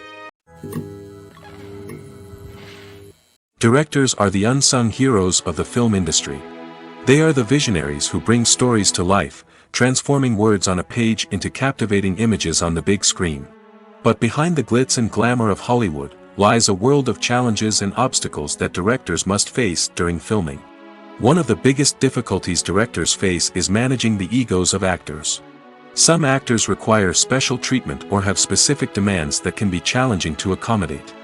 Directors are the unsung heroes of the film industry. They are the visionaries who bring stories to life, transforming words on a page into captivating images on the big screen. But behind the glitz and glamour of Hollywood lies a world of challenges and obstacles that directors must face during filming. One of the biggest difficulties directors face is managing the egos of actors. Some actors require special treatment or have specific demands that can be challenging to accommodate.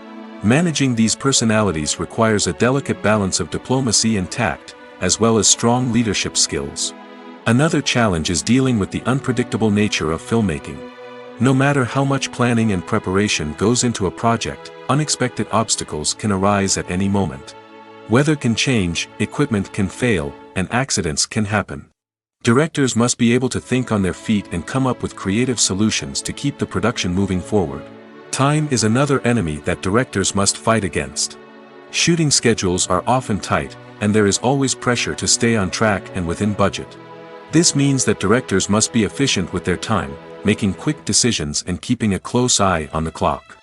Managing these personalities requires a delicate balance of diplomacy and tact, as well as strong leadership skills. Another challenge is dealing with the unpredictable nature of filmmaking. No matter how much planning and preparation goes into a project, unexpected obstacles can arise at any moment. Weather can change, equipment can fail, and accidents can happen. Directors must be able to think on their feet and come up with creative solutions to keep the production moving forward. Time is another enemy that directors must fight against. Shooting schedules are often tight, and there is always pressure to stay on track and within budget. This means that directors must be efficient with their time, making quick decisions and keeping a close eye on the clock.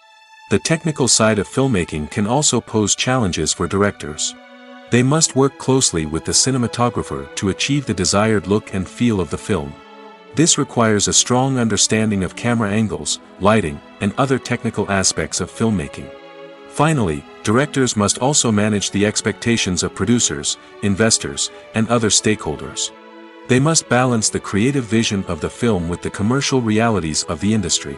The technical side of filmmaking can also pose challenges for directors. They must work closely with the cinematographer to achieve the desired look and feel of the film. This requires a strong understanding of camera angles, lighting, and other technical aspects of filmmaking. Finally, directors must also manage the expectations of producers, investors, and other stakeholders. They must balance the creative vision of the film with the commercial realities of the industry.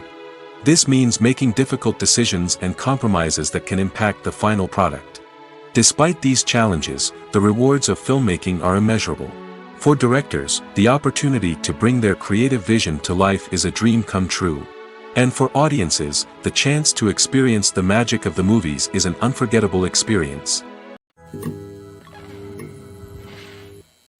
This means making difficult decisions and compromises that can impact the final product. Despite these challenges, the rewards of filmmaking are immeasurable. For directors, the opportunity to bring their creative vision to life is a dream come true. And for audiences, the chance to experience the magic of the movies is an unforgettable experience.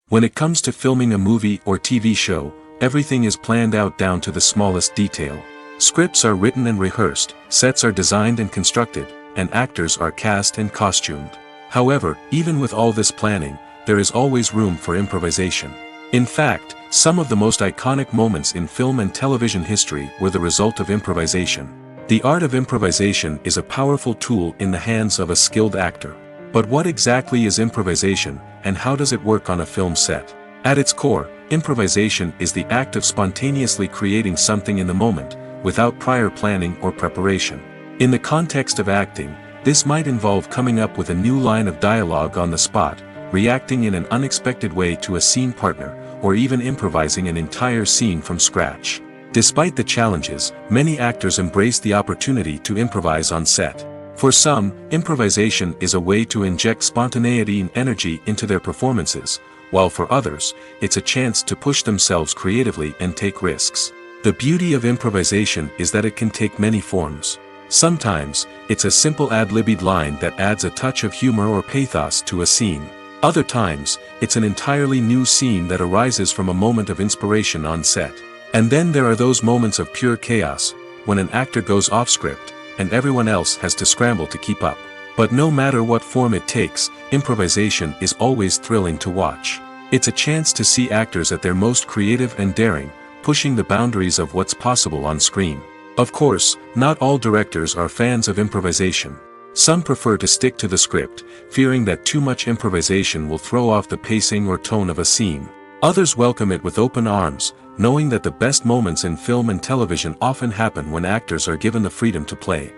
When it comes to filming a movie or TV show, everything is planned out down to the smallest detail. Scripts are written and rehearsed, sets are designed and constructed, and actors are cast and costumed. However, even with all this planning, there is always room for improvisation. In fact, some of the most iconic moments in film and television history were the result of improvisation. The art of improvisation is a powerful tool in the hands of a skilled actor. But what exactly is improvisation, and how does it work on a film set? At its core, improvisation is the act of spontaneously creating something in the moment, without prior planning or preparation. In the context of acting, this might involve coming up with a new line of dialogue on the spot, reacting in an unexpected way to a scene partner, or even improvising an entire scene from scratch. Despite the challenges, many actors embrace the opportunity to improvise on set. For some, improvisation is a way to inject spontaneity and energy into their performances, while for others, it's a chance to push themselves creatively and take risks. The beauty of improvisation is that it can take many forms. Sometimes, it's a simple ad-libbed line that adds a touch of humor or pathos to a scene. Other times, it's an entirely new scene that arises from a moment of inspiration on set. And then there are those moments of pure chaos, when an actor goes off script, and everyone else has to scramble to keep up. But no matter what form it takes, improvisation is always thrilling to watch. It's a chance to see actors at their most creative and daring, pushing the boundaries of what's possible on screen. Of course, not all directors are fans of improvisation. Some prefer to stick to the script, fearing that too much improvisation will throw off the pacing or tone of a scene. Others welcome it with open arms, knowing that the best moments in film and television often happen when actors are given the freedom to play.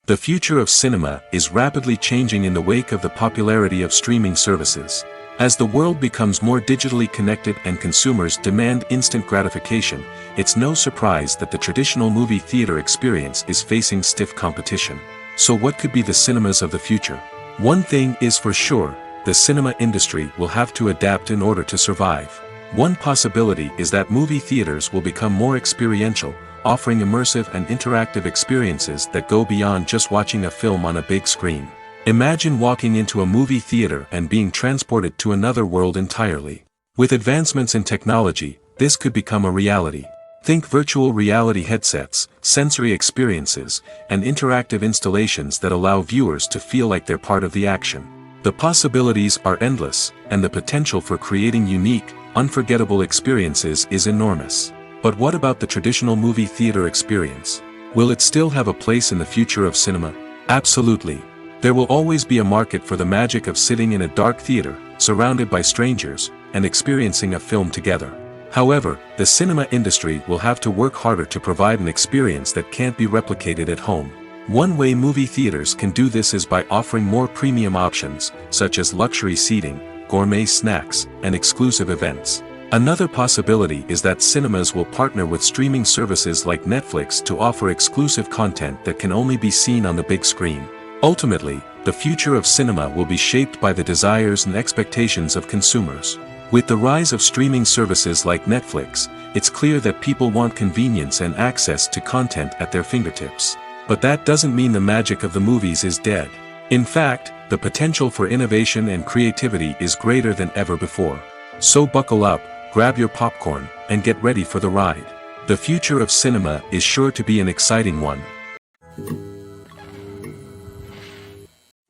The future of cinema is rapidly changing in the wake of the popularity of streaming services. As the world becomes more digitally connected and consumers demand instant gratification, it's no surprise that the traditional movie theater experience is facing stiff competition. So what could be the cinemas of the future? One thing is for sure, the cinema industry will have to adapt in order to survive. One possibility is that movie theaters will become more experiential, offering immersive and interactive experiences that go beyond just watching a film on a big screen. Imagine walking into a movie theater and being transported to another world entirely. With advancements in technology, this could become a reality. Think virtual reality headsets, sensory experiences, and interactive installations that allow viewers to feel like they're part of the action. The possibilities are endless, and the potential for creating unique, unforgettable experiences is enormous. But what about the traditional movie theater experience? Will it still have a place in the future of cinema? Absolutely. There will always be a market for the magic of sitting in a dark theater, surrounded by strangers, and experiencing a film together. However, the cinema industry will have to work harder to provide an experience that can't be replicated at home. One way movie theaters can do this is by offering more premium options, such as luxury seating, gourmet snacks, and exclusive events. Another possibility is that cinemas will partner with streaming services like Netflix to offer exclusive content that can only be seen on the big screen. Ultimately, the future of cinema will be shaped by the desires and expectations of consumers. With the rise of streaming services like Netflix, it's clear that people want convenience and access to content at their fingertips. But that doesn't mean the magic of the movies is dead. In fact, the potential for innovation and creativity is greater than ever before. So buckle up, grab your popcorn, and get ready for the ride. The future of cinema is sure to be an exciting one.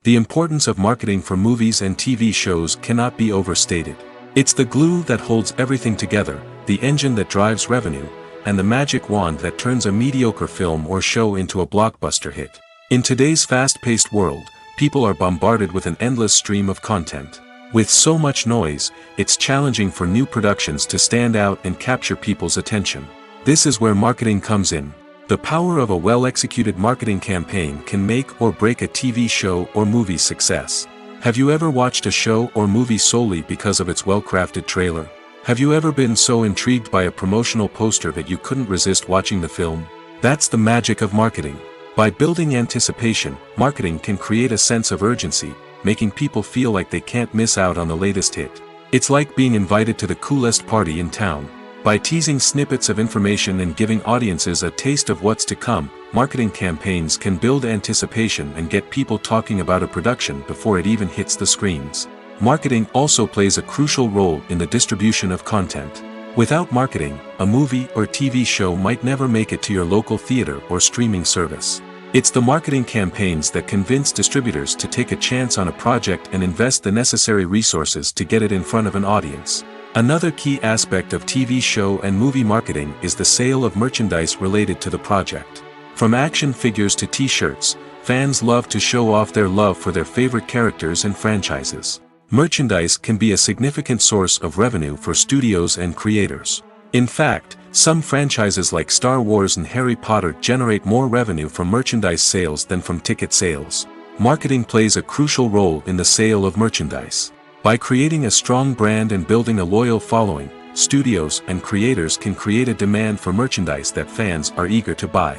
The importance of marketing for movies and TV shows cannot be overstated. It's the glue that holds everything together, the engine that drives revenue, and the magic wand that turns a mediocre film or show into a blockbuster hit. In today's fast-paced world, people are bombarded with an endless stream of content. With so much noise, it's challenging for new productions to stand out and capture people's attention. This is where marketing comes in. The power of a well-executed marketing campaign can make or break a TV show or movie's success. Have you ever watched a show or movie solely because of its well-crafted trailer? Have you ever been so intrigued by a promotional poster that you couldn't resist watching the film? That's the magic of marketing. By building anticipation, marketing can create a sense of urgency, making people feel like they can't miss out on the latest hit. It's like being invited to the coolest party in town. By teasing snippets of information and giving audiences a taste of what's to come, marketing campaigns can build anticipation and get people talking about a production before it even hits the screens. Marketing also plays a crucial role in the distribution of content. Without marketing, a movie or TV show might never make it to your local theater or streaming service. It's the marketing campaigns that convince distributors to take a chance on a project and invest the necessary resources to get it in front of an audience. Another key aspect of TV show and movie marketing is the sale of merchandise related to the project. From action figures to t-shirts, fans love to show off their love for their favorite characters and franchises. Merchandise can be a significant source of revenue for studios and creators. In fact, some franchises like Star Wars and Harry Potter generate more revenue from merchandise sales than from ticket sales. Marketing plays a crucial role in the sale of merchandise. By creating a strong brand and building a loyal following, studios and creators can create a demand for merchandise that fans are eager to buy.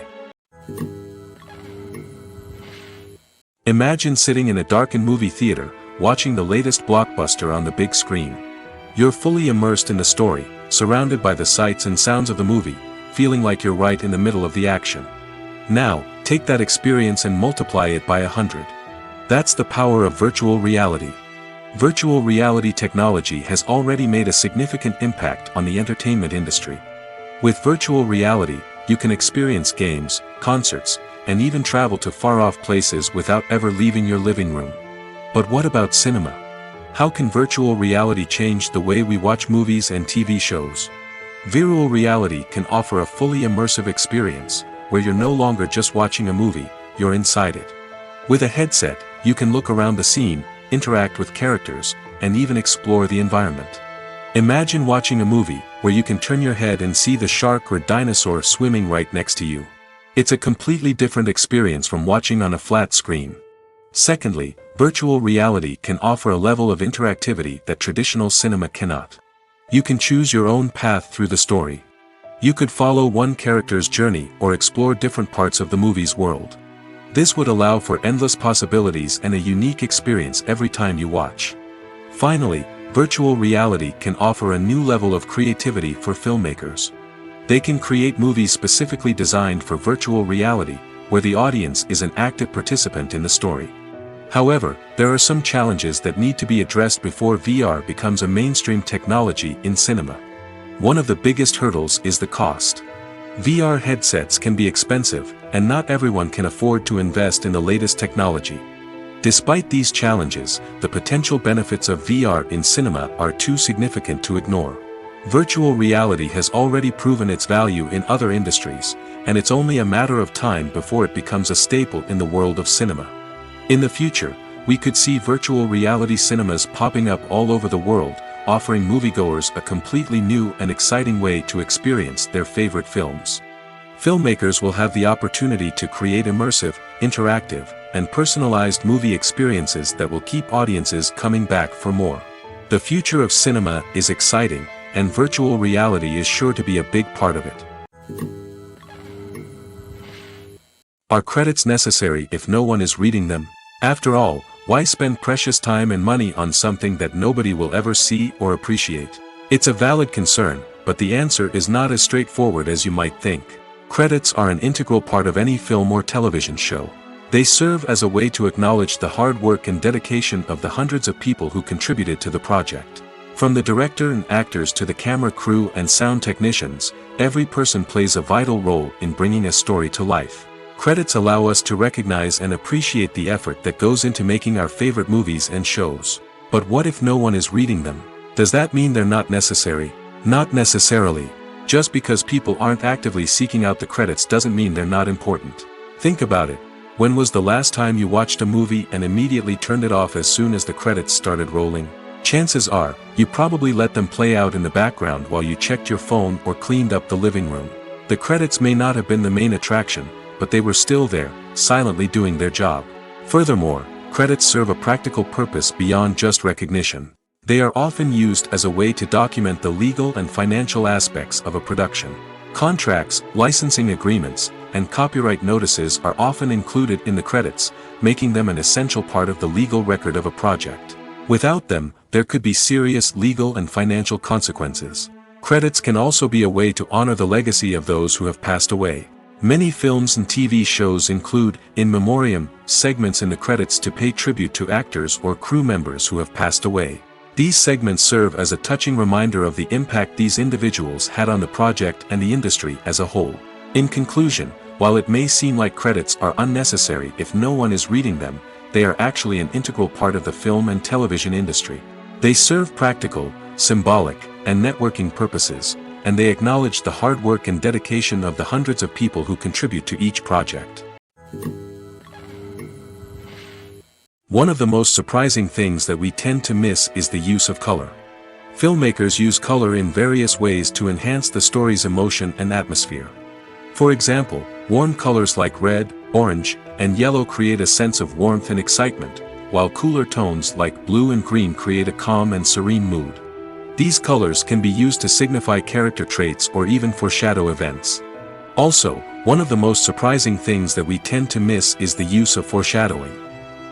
Imagine sitting in a darkened movie theater, watching the latest blockbuster on the big screen. You're fully immersed in the story, surrounded by the sights and sounds of the movie, feeling like you're right in the middle of the action. Now, take that experience and multiply it by 100. That's the power of virtual reality. Virtual reality technology has already made a significant impact on the entertainment industry. With virtual reality, you can experience games, concerts, and even travel to far-off places without ever leaving your living room. But what about cinema? How can virtual reality change the way we watch movies and TV shows? Virtual reality can offer a fully immersive experience, where you're no longer just watching a movie, you're inside it. With a headset, you can look around the scene, interact with characters, and even explore the environment. Imagine watching a movie where you can turn your head and see the shark or dinosaur swimming right next to you. It's a completely different experience from watching on a flat screen. Secondly, virtual reality can offer a level of interactivity that traditional cinema cannot. You can choose your own path through the story. You could follow one character's journey or explore different parts of the movie's world. This would allow for endless possibilities and a unique experience every time you watch. Finally, virtual reality can offer a new level of creativity for filmmakers. They can create movies specifically designed for virtual reality, where the audience is an active participant in the story. However, there are some challenges that need to be addressed before VR becomes a mainstream technology in cinema. One of the biggest hurdles is the cost. VR headsets can be expensive, and not everyone can afford to invest in the latest technology. Despite these challenges, the potential benefits of VR in cinema are too significant to ignore. Virtual reality has already proven its value in other industries, and it's only a matter of time before it becomes a staple in the world of cinema. In the future, we could see virtual reality cinemas popping up all over the world, offering moviegoers a completely new and exciting way to experience their favorite films. Filmmakers will have the opportunity to create immersive, interactive, and personalized movie experiences that will keep audiences coming back for more. The future of cinema is exciting, and virtual reality is sure to be a big part of it. Are credits necessary if no one is reading them? After all, why spend precious time and money on something that nobody will ever see or appreciate? It's a valid concern, but the answer is not as straightforward as you might think. Credits are an integral part of any film or television show. They serve as a way to acknowledge the hard work and dedication of the hundreds of people who contributed to the project. From the director and actors to the camera crew and sound technicians, every person plays a vital role in bringing a story to life. Credits allow us to recognize and appreciate the effort that goes into making our favorite movies and shows. But what if no one is reading them? Does that mean they're not necessary? Not necessarily. Just because people aren't actively seeking out the credits doesn't mean they're not important. Think about it. When was the last time you watched a movie and immediately turned it off as soon as the credits started rolling? Chances are, you probably let them play out in the background while you checked your phone or cleaned up the living room. The credits may not have been the main attraction, but they were still there, silently doing their job. Furthermore, credits serve a practical purpose beyond just recognition. They are often used as a way to document the legal and financial aspects of a production. Contracts, licensing agreements, and copyright notices are often included in the credits, making them an essential part of the legal record of a project. Without them, there could be serious legal and financial consequences. Credits can also be a way to honor the legacy of those who have passed away. Many films and TV shows include, in memoriam, segments in the credits to pay tribute to actors or crew members who have passed away. These segments serve as a touching reminder of the impact these individuals had on the project and the industry as a whole. In conclusion, while it may seem like credits are unnecessary if no one is reading them, they are actually an integral part of the film and television industry. They serve practical, symbolic, and networking purposes, and they acknowledge the hard work and dedication of the hundreds of people who contribute to each project. One of the most surprising things that we tend to miss is the use of color. Filmmakers use color in various ways to enhance the story's emotion and atmosphere. For example, warm colors like red, orange, and yellow create a sense of warmth and excitement, while cooler tones like blue and green create a calm and serene mood. These colors can be used to signify character traits or even foreshadow events. Also, one of the most surprising things that we tend to miss is the use of foreshadowing.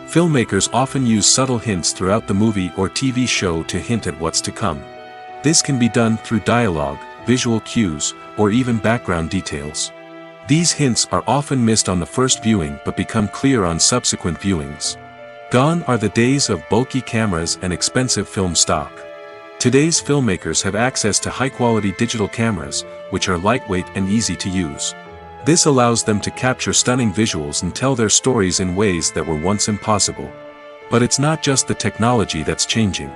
Filmmakers often use subtle hints throughout the movie or TV show to hint at what's to come. This can be done through dialogue, visual cues, or even background details. These hints are often missed on the first viewing but become clear on subsequent viewings. Gone are the days of bulky cameras and expensive film stock. Today's filmmakers have access to high-quality digital cameras, which are lightweight and easy to use. This allows them to capture stunning visuals and tell their stories in ways that were once impossible. But it's not just the technology that's changing.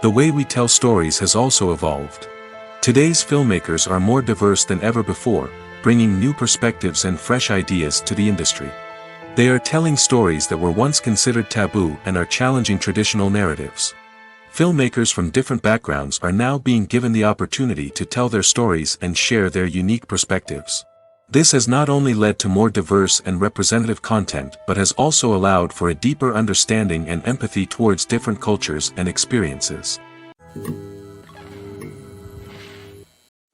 The way we tell stories has also evolved. Today's filmmakers are more diverse than ever before, bringing new perspectives and fresh ideas to the industry. They are telling stories that were once considered taboo and are challenging traditional narratives. Filmmakers from different backgrounds are now being given the opportunity to tell their stories and share their unique perspectives. This has not only led to more diverse and representative content but has also allowed for a deeper understanding and empathy towards different cultures and experiences.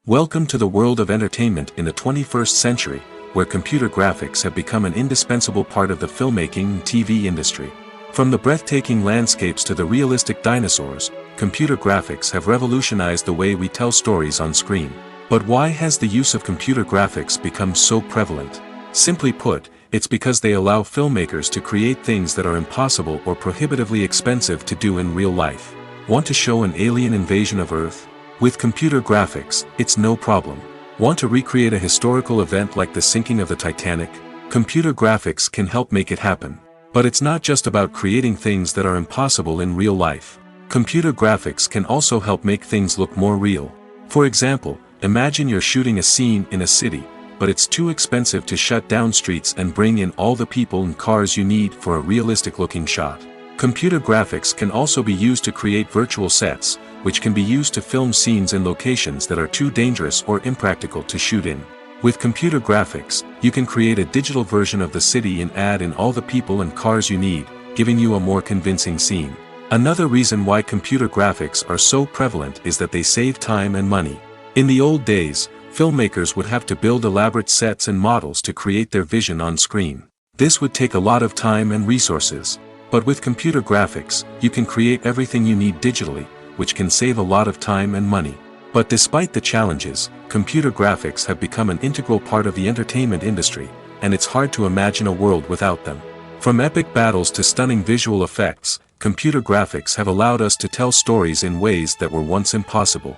Welcome to the world of entertainment in the 21st century, where computer graphics have become an indispensable part of the filmmaking and TV industry. From the breathtaking landscapes to the realistic dinosaurs, computer graphics have revolutionized the way we tell stories on screen. But why has the use of computer graphics become so prevalent? Simply put, it's because they allow filmmakers to create things that are impossible or prohibitively expensive to do in real life. Want to show an alien invasion of Earth? With computer graphics, it's no problem. Want to recreate a historical event like the sinking of the Titanic? Computer graphics can help make it happen. But it's not just about creating things that are impossible in real life. Computer graphics can also help make things look more real. For example, imagine you're shooting a scene in a city, but it's too expensive to shut down streets and bring in all the people and cars you need for a realistic-looking shot. Computer graphics can also be used to create virtual sets, which can be used to film scenes in locations that are too dangerous or impractical to shoot in. With computer graphics, you can create a digital version of the city and add in all the people and cars you need, giving you a more convincing scene. Another reason why computer graphics are so prevalent is that they save time and money. In the old days, filmmakers would have to build elaborate sets and models to create their vision on screen. This would take a lot of time and resources. But with computer graphics, you can create everything you need digitally, which can save a lot of time and money. But despite the challenges, computer graphics have become an integral part of the entertainment industry, and it's hard to imagine a world without them. From epic battles to stunning visual effects, computer graphics have allowed us to tell stories in ways that were once impossible.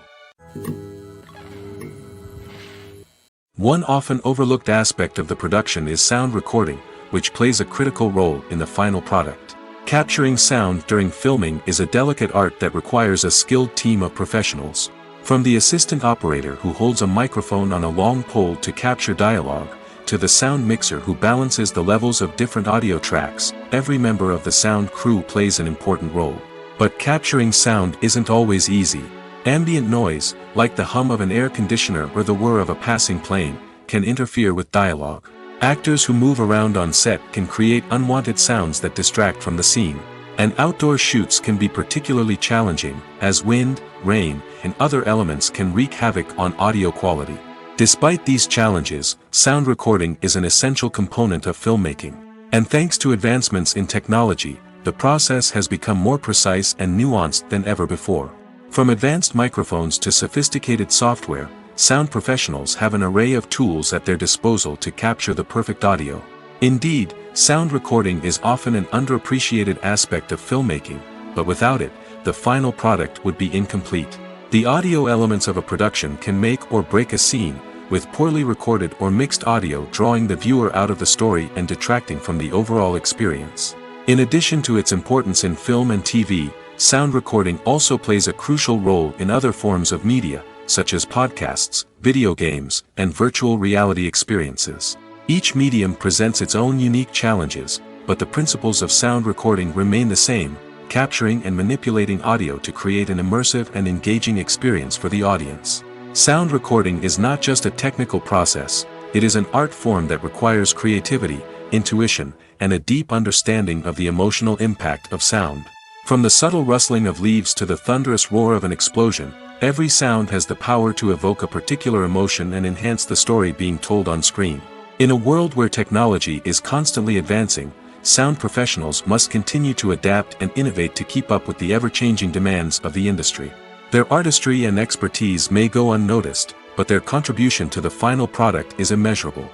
One often overlooked aspect of the production is sound recording, which plays a critical role in the final product. Capturing sound during filming is a delicate art that requires a skilled team of professionals. From the assistant operator who holds a microphone on a long pole to capture dialogue, to the sound mixer who balances the levels of different audio tracks, every member of the sound crew plays an important role. But capturing sound isn't always easy. Ambient noise, like the hum of an air conditioner or the whir of a passing plane, can interfere with dialogue. Actors who move around on set can create unwanted sounds that distract from the scene. And outdoor shoots can be particularly challenging, as wind, rain, and other elements can wreak havoc on audio quality. Despite these challenges, sound recording is an essential component of filmmaking. And thanks to advancements in technology, the process has become more precise and nuanced than ever before. From advanced microphones to sophisticated software, sound professionals have an array of tools at their disposal to capture the perfect audio. Indeed, sound recording is often an underappreciated aspect of filmmaking, but without it, the final product would be incomplete. The audio elements of a production can make or break a scene, with poorly recorded or mixed audio drawing the viewer out of the story and detracting from the overall experience. In addition to its importance in film and TV, sound recording also plays a crucial role in other forms of media, such as podcasts, video games, and virtual reality experiences. Each medium presents its own unique challenges, but the principles of sound recording remain the same, capturing and manipulating audio to create an immersive and engaging experience for the audience. Sound recording is not just a technical process, it is an art form that requires creativity, intuition, and a deep understanding of the emotional impact of sound. From the subtle rustling of leaves to the thunderous roar of an explosion, every sound has the power to evoke a particular emotion and enhance the story being told on screen. In a world where technology is constantly advancing, sound professionals must continue to adapt and innovate to keep up with the ever-changing demands of the industry. Their artistry and expertise may go unnoticed, but their contribution to the final product is immeasurable.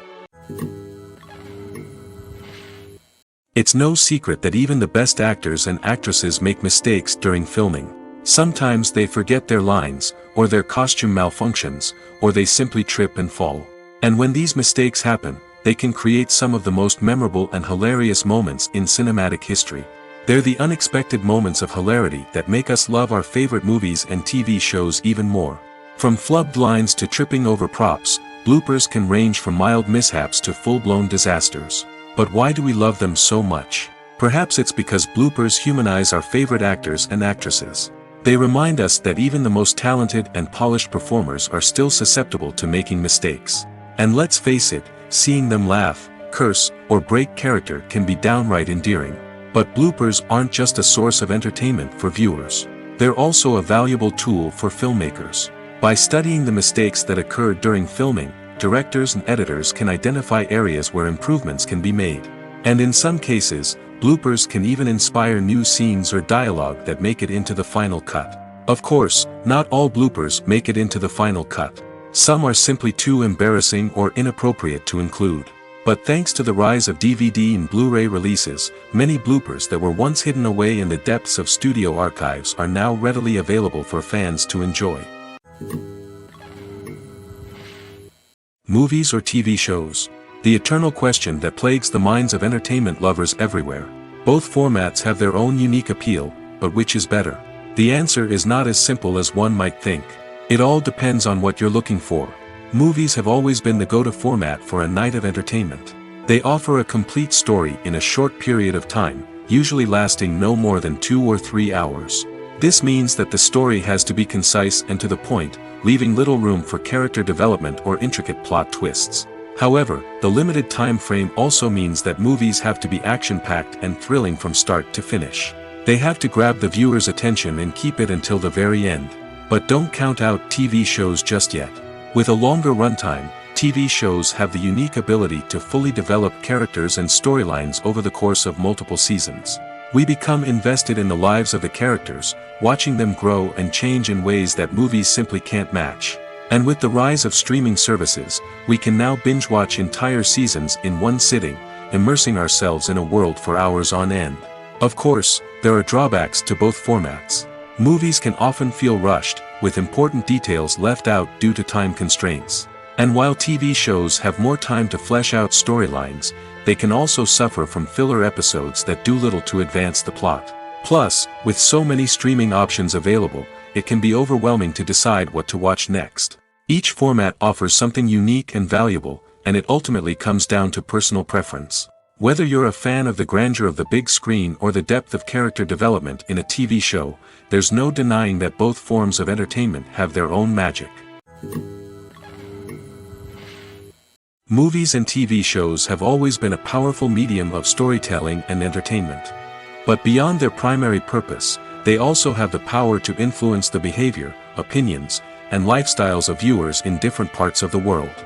It's no secret that even the best actors and actresses make mistakes during filming. Sometimes they forget their lines, or their costume malfunctions, or they simply trip and fall. And when these mistakes happen, they can create some of the most memorable and hilarious moments in cinematic history. They're the unexpected moments of hilarity that make us love our favorite movies and TV shows even more. From flubbed lines to tripping over props, bloopers can range from mild mishaps to full-blown disasters. But why do we love them so much? Perhaps it's because bloopers humanize our favorite actors and actresses. They remind us that even the most talented and polished performers are still susceptible to making mistakes. And let's face it, seeing them laugh, curse, or break character can be downright endearing. But bloopers aren't just a source of entertainment for viewers. They're also a valuable tool for filmmakers. By studying the mistakes that occurred during filming, directors and editors can identify areas where improvements can be made. And in some cases, bloopers can even inspire new scenes or dialogue that make it into the final cut. Of course, not all bloopers make it into the final cut. Some are simply too embarrassing or inappropriate to include. But thanks to the rise of DVD and Blu-ray releases, many bloopers that were once hidden away in the depths of studio archives are now readily available for fans to enjoy. Movies or TV shows? The eternal question that plagues the minds of entertainment lovers everywhere. Both formats have their own unique appeal, but which is better? The answer is not as simple as one might think. It all depends on what you're looking for. Movies have always been the go-to format for a night of entertainment. They offer a complete story in a short period of time, usually lasting no more than 2 or 3 hours. This means that the story has to be concise and to the point, leaving little room for character development or intricate plot twists. However, the limited time frame also means that movies have to be action-packed and thrilling from start to finish. They have to grab the viewer's attention and keep it until the very end. But don't count out TV shows just yet. With a longer runtime, TV shows have the unique ability to fully develop characters and storylines over the course of multiple seasons. We become invested in the lives of the characters, watching them grow and change in ways that movies simply can't match. And with the rise of streaming services, we can now binge-watch entire seasons in one sitting, immersing ourselves in a world for hours on end. Of course, there are drawbacks to both formats. Movies can often feel rushed, with important details left out due to time constraints. And while TV shows have more time to flesh out storylines, they can also suffer from filler episodes that do little to advance the plot. Plus, with so many streaming options available, it can be overwhelming to decide what to watch next. Each format offers something unique and valuable, and it ultimately comes down to personal preference. Whether you're a fan of the grandeur of the big screen or the depth of character development in a TV show, there's no denying that both forms of entertainment have their own magic. Movies and TV shows have always been a powerful medium of storytelling and entertainment. But beyond their primary purpose, they also have the power to influence the behavior, opinions, and lifestyles of viewers in different parts of the world.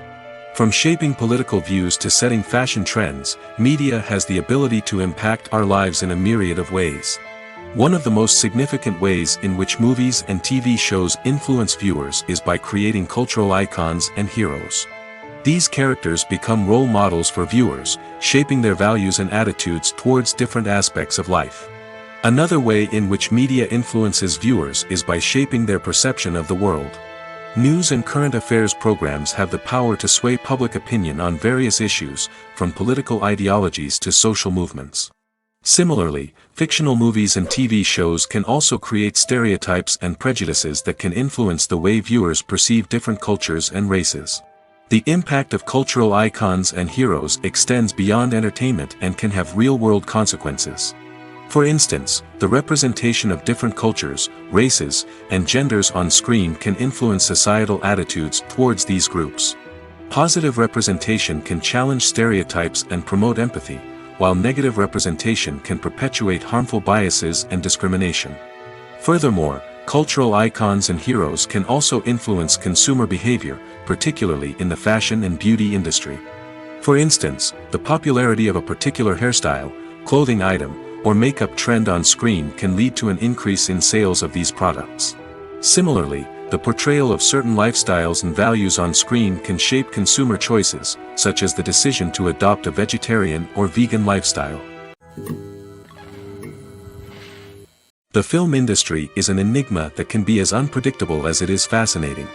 From shaping political views to setting fashion trends, media has the ability to impact our lives in a myriad of ways. One of the most significant ways in which movies and TV shows influence viewers is by creating cultural icons and heroes. These characters become role models for viewers, shaping their values and attitudes towards different aspects of life. Another way in which media influences viewers is by shaping their perception of the world. News and current affairs programs have the power to sway public opinion on various issues, from political ideologies to social movements. Similarly, fictional movies and TV shows can also create stereotypes and prejudices that can influence the way viewers perceive different cultures and races. The impact of cultural icons and heroes extends beyond entertainment and can have real-world consequences. For instance, the representation of different cultures, races, and genders on screen can influence societal attitudes towards these groups. Positive representation can challenge stereotypes and promote empathy, while negative representation can perpetuate harmful biases and discrimination. Furthermore, cultural icons and heroes can also influence consumer behavior, particularly in the fashion and beauty industry. For instance, the popularity of a particular hairstyle, clothing item, or makeup trend on screen can lead to an increase in sales of these products. Similarly, the portrayal of certain lifestyles and values on screen can shape consumer choices, such as the decision to adopt a vegetarian or vegan lifestyle. The film industry is an enigma that can be as unpredictable as it is fascinating.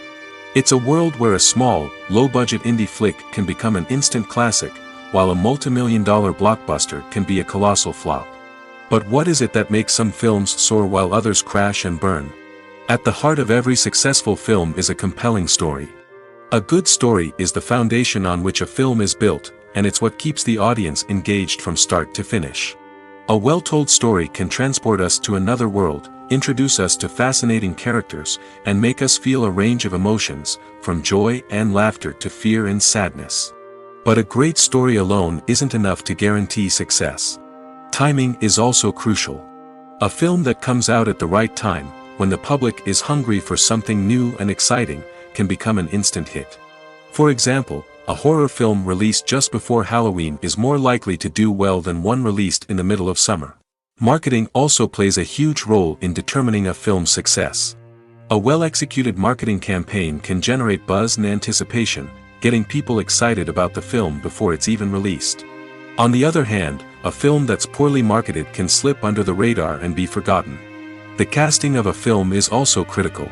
It's a world where a small, low-budget indie flick can become an instant classic, while a multi-million-dollar blockbuster can be a colossal flop. But what is it that makes some films soar while others crash and burn? At the heart of every successful film is a compelling story. A good story is the foundation on which a film is built, and it's what keeps the audience engaged from start to finish. A well-told story can transport us to another world, introduce us to fascinating characters, and make us feel a range of emotions, from joy and laughter to fear and sadness. But a great story alone isn't enough to guarantee success. Timing is also crucial. A film that comes out at the right time, when the public is hungry for something new and exciting, can become an instant hit. For example, a horror film released just before Halloween is more likely to do well than one released in the middle of summer. Marketing also plays a huge role in determining a film's success. A well-executed marketing campaign can generate buzz and anticipation, getting people excited about the film before it's even released. On the other hand, a film that's poorly marketed can slip under the radar and be forgotten. The casting of a film is also critical.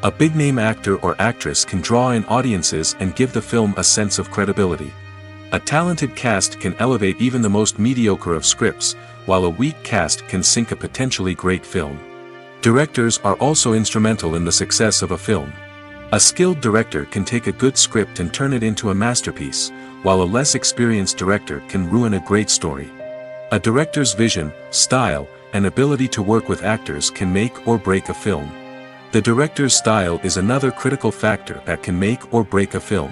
A big-name actor or actress can draw in audiences and give the film a sense of credibility. A talented cast can elevate even the most mediocre of scripts, while a weak cast can sink a potentially great film. Directors are also instrumental in the success of a film. A skilled director can take a good script and turn it into a masterpiece, while a less experienced director can ruin a great story. A director's vision, style, and ability to work with actors can make or break a film. The director's style is another critical factor that can make or break a film.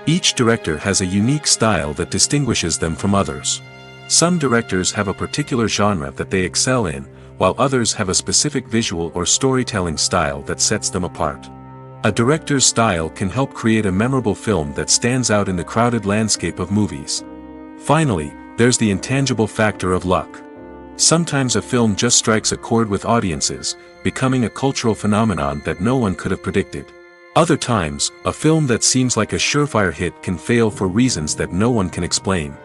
Each director has a unique style that distinguishes them from others. Some directors have a particular genre that they excel in, while others have a specific visual or storytelling style that sets them apart. A director's style can help create a memorable film that stands out in the crowded landscape of movies. Finally, there's the intangible factor of luck. Sometimes a film just strikes a chord with audiences, becoming a cultural phenomenon that no one could have predicted. Other times, a film that seems like a surefire hit can fail for reasons that no one can explain.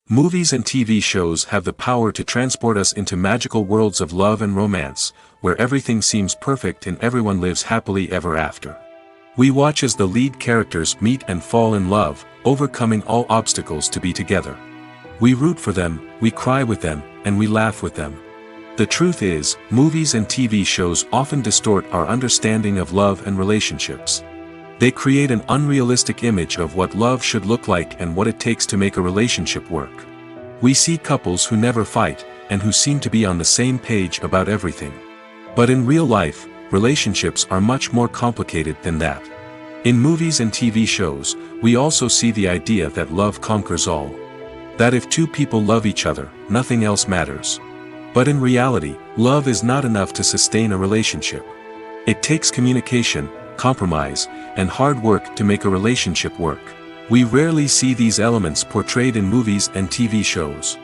Movies and TV shows have the power to transport us into magical worlds of love and romance, where everything seems perfect and everyone lives happily ever after. We watch as the lead characters meet and fall in love, overcoming all obstacles to be together. We root for them, we cry with them, and we laugh with them. The truth is, movies and TV shows often distort our understanding of love and relationships. They create an unrealistic image of what love should look like and what it takes to make a relationship work. We see couples who never fight, and who seem to be on the same page about everything. But in real life, relationships are much more complicated than that. In movies and TV shows, we also see the idea that love conquers all. That if two people love each other, nothing else matters. But in reality, love is not enough to sustain a relationship. It takes communication, compromise, and hard work to make a relationship work. We rarely see these elements portrayed in movies and TV shows.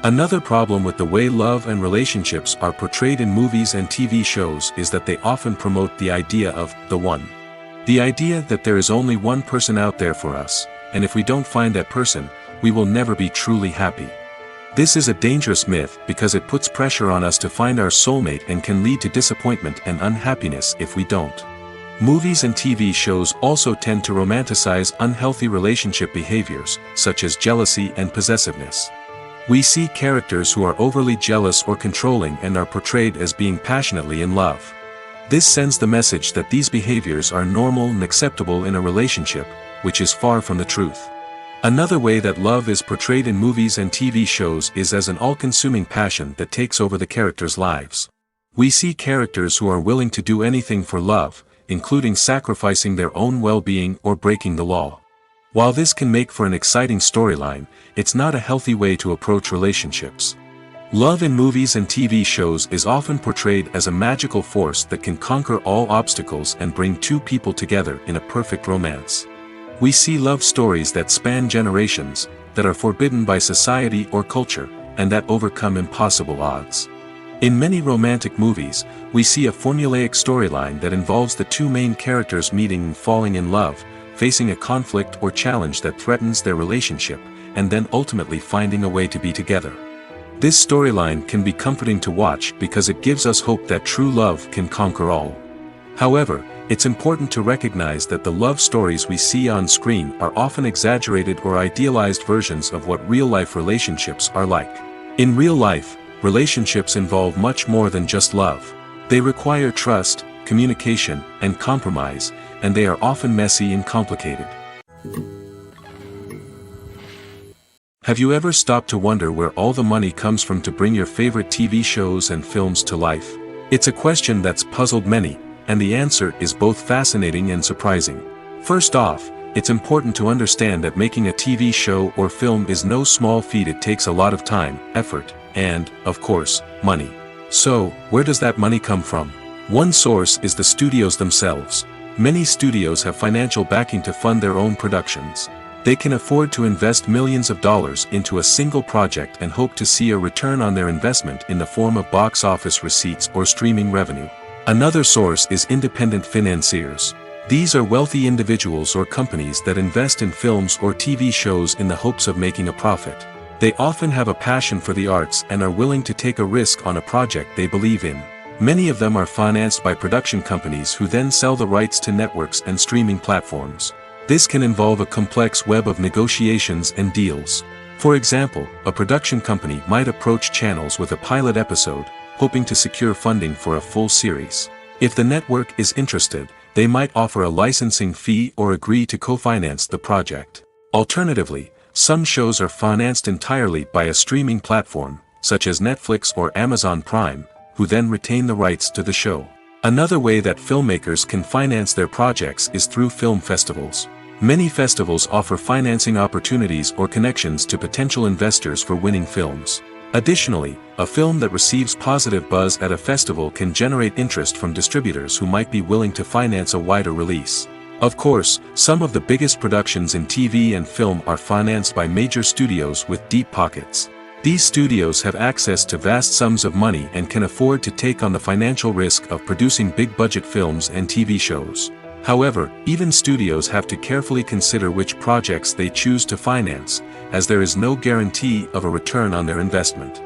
Another problem with the way love and relationships are portrayed in movies and TV shows is that they often promote the idea of the one. The idea that there is only one person out there for us, and if we don't find that person, we will never be truly happy. This is a dangerous myth because it puts pressure on us to find our soulmate and can lead to disappointment and unhappiness if we don't. Movies and TV shows also tend to romanticize unhealthy relationship behaviors, such as jealousy and possessiveness. We see characters who are overly jealous or controlling and are portrayed as being passionately in love. This sends the message that these behaviors are normal and acceptable in a relationship, which is far from the truth. Another way that love is portrayed in movies and TV shows is as an all-consuming passion that takes over the characters' lives. We see characters who are willing to do anything for love, including sacrificing their own well-being or breaking the law. While this can make for an exciting storyline, it's not a healthy way to approach relationships. Love in movies and TV shows is often portrayed as a magical force that can conquer all obstacles and bring two people together in a perfect romance. We see love stories that span generations, that are forbidden by society or culture, and that overcome impossible odds. In many romantic movies, we see a formulaic storyline that involves the two main characters meeting and falling in love, facing a conflict or challenge that threatens their relationship, and then ultimately finding a way to be together. This storyline can be comforting to watch because it gives us hope that true love can conquer all. However, it's important to recognize that the love stories we see on screen are often exaggerated or idealized versions of what real-life relationships are like. In real life, relationships involve much more than just love. They require trust, communication, and compromise, and they are often messy and complicated. Have you ever stopped to wonder where all the money comes from to bring your favorite TV shows and films to life? It's a question that's puzzled many, and the answer is both fascinating and surprising. First off, it's important to understand that making a TV show or film is no small feat. It takes a lot of time, effort, and, of course, money. So, where does that money come from? One source is the studios themselves. Many studios have financial backing to fund their own productions. They can afford to invest millions of dollars into a single project and hope to see a return on their investment in the form of box office receipts or streaming revenue. Another source is independent financiers. These are wealthy individuals or companies that invest in films or TV shows in the hopes of making a profit. They often have a passion for the arts and are willing to take a risk on a project they believe in. Many of them are financed by production companies who then sell the rights to networks and streaming platforms. This can involve a complex web of negotiations and deals. For example, a production company might approach channels with a pilot episode, hoping to secure funding for a full series. If the network is interested, they might offer a licensing fee or agree to co-finance the project. Alternatively, some shows are financed entirely by a streaming platform, such as Netflix or Amazon Prime, who then retain the rights to the show. Another way that filmmakers can finance their projects is through film festivals. Many festivals offer financing opportunities or connections to potential investors for winning films. Additionally, a film that receives positive buzz at a festival can generate interest from distributors who might be willing to finance a wider release. Of course, some of the biggest productions in TV and film are financed by major studios with deep pockets. These studios have access to vast sums of money and can afford to take on the financial risk of producing big-budget films and TV shows. However, even studios have to carefully consider which projects they choose to finance, as there is no guarantee of a return on their investment.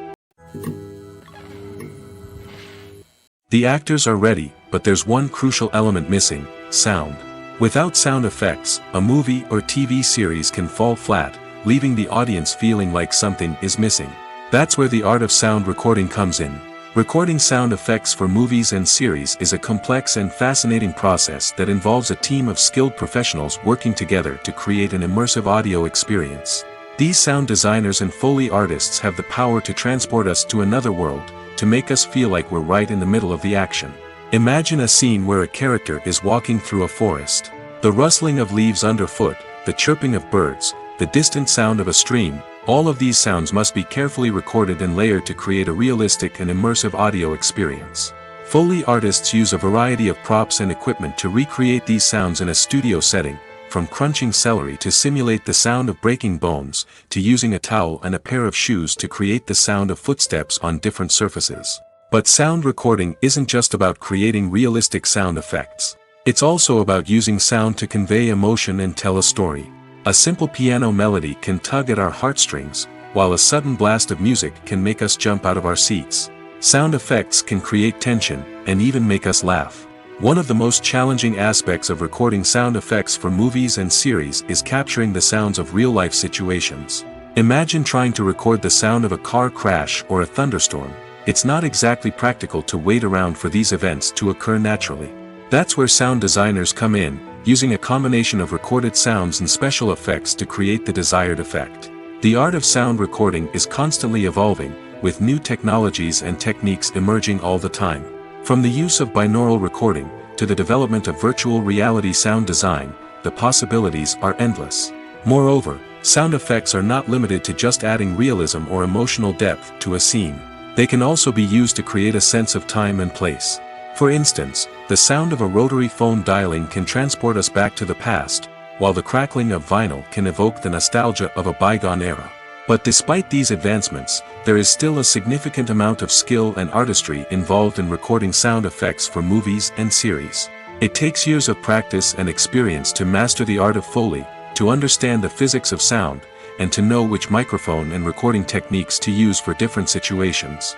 The actors are ready, but there's one crucial element missing: sound. Without sound effects, a movie or TV series can fall flat, leaving the audience feeling like something is missing. That's where the art of sound recording comes in. Recording sound effects for movies and series is a complex and fascinating process that involves a team of skilled professionals working together to create an immersive audio experience. These sound designers and Foley artists have the power to transport us to another world, to make us feel like we're right in the middle of the action. Imagine a scene where a character is walking through a forest. The rustling of leaves underfoot, the chirping of birds, the distant sound of a stream, all of these sounds must be carefully recorded and layered to create a realistic and immersive audio experience. Foley artists use a variety of props and equipment to recreate these sounds in a studio setting, from crunching celery to simulate the sound of breaking bones, to using a towel and a pair of shoes to create the sound of footsteps on different surfaces. But sound recording isn't just about creating realistic sound effects. It's also about using sound to convey emotion and tell a story. A simple piano melody can tug at our heartstrings, while a sudden blast of music can make us jump out of our seats. Sound effects can create tension, and even make us laugh. One of the most challenging aspects of recording sound effects for movies and series is capturing the sounds of real-life situations. Imagine trying to record the sound of a car crash or a thunderstorm. It's not exactly practical to wait around for these events to occur naturally. That's where sound designers come in, using a combination of recorded sounds and special effects to create the desired effect. The art of sound recording is constantly evolving, with new technologies and techniques emerging all the time. From the use of binaural recording, to the development of virtual reality sound design, the possibilities are endless. Moreover, sound effects are not limited to just adding realism or emotional depth to a scene. They can also be used to create a sense of time and place. For instance, the sound of a rotary phone dialing can transport us back to the past, while the crackling of vinyl can evoke the nostalgia of a bygone era. But despite these advancements, there is still a significant amount of skill and artistry involved in recording sound effects for movies and series. It takes years of practice and experience to master the art of Foley, to understand the physics of sound, and to know which microphone and recording techniques to use for different situations.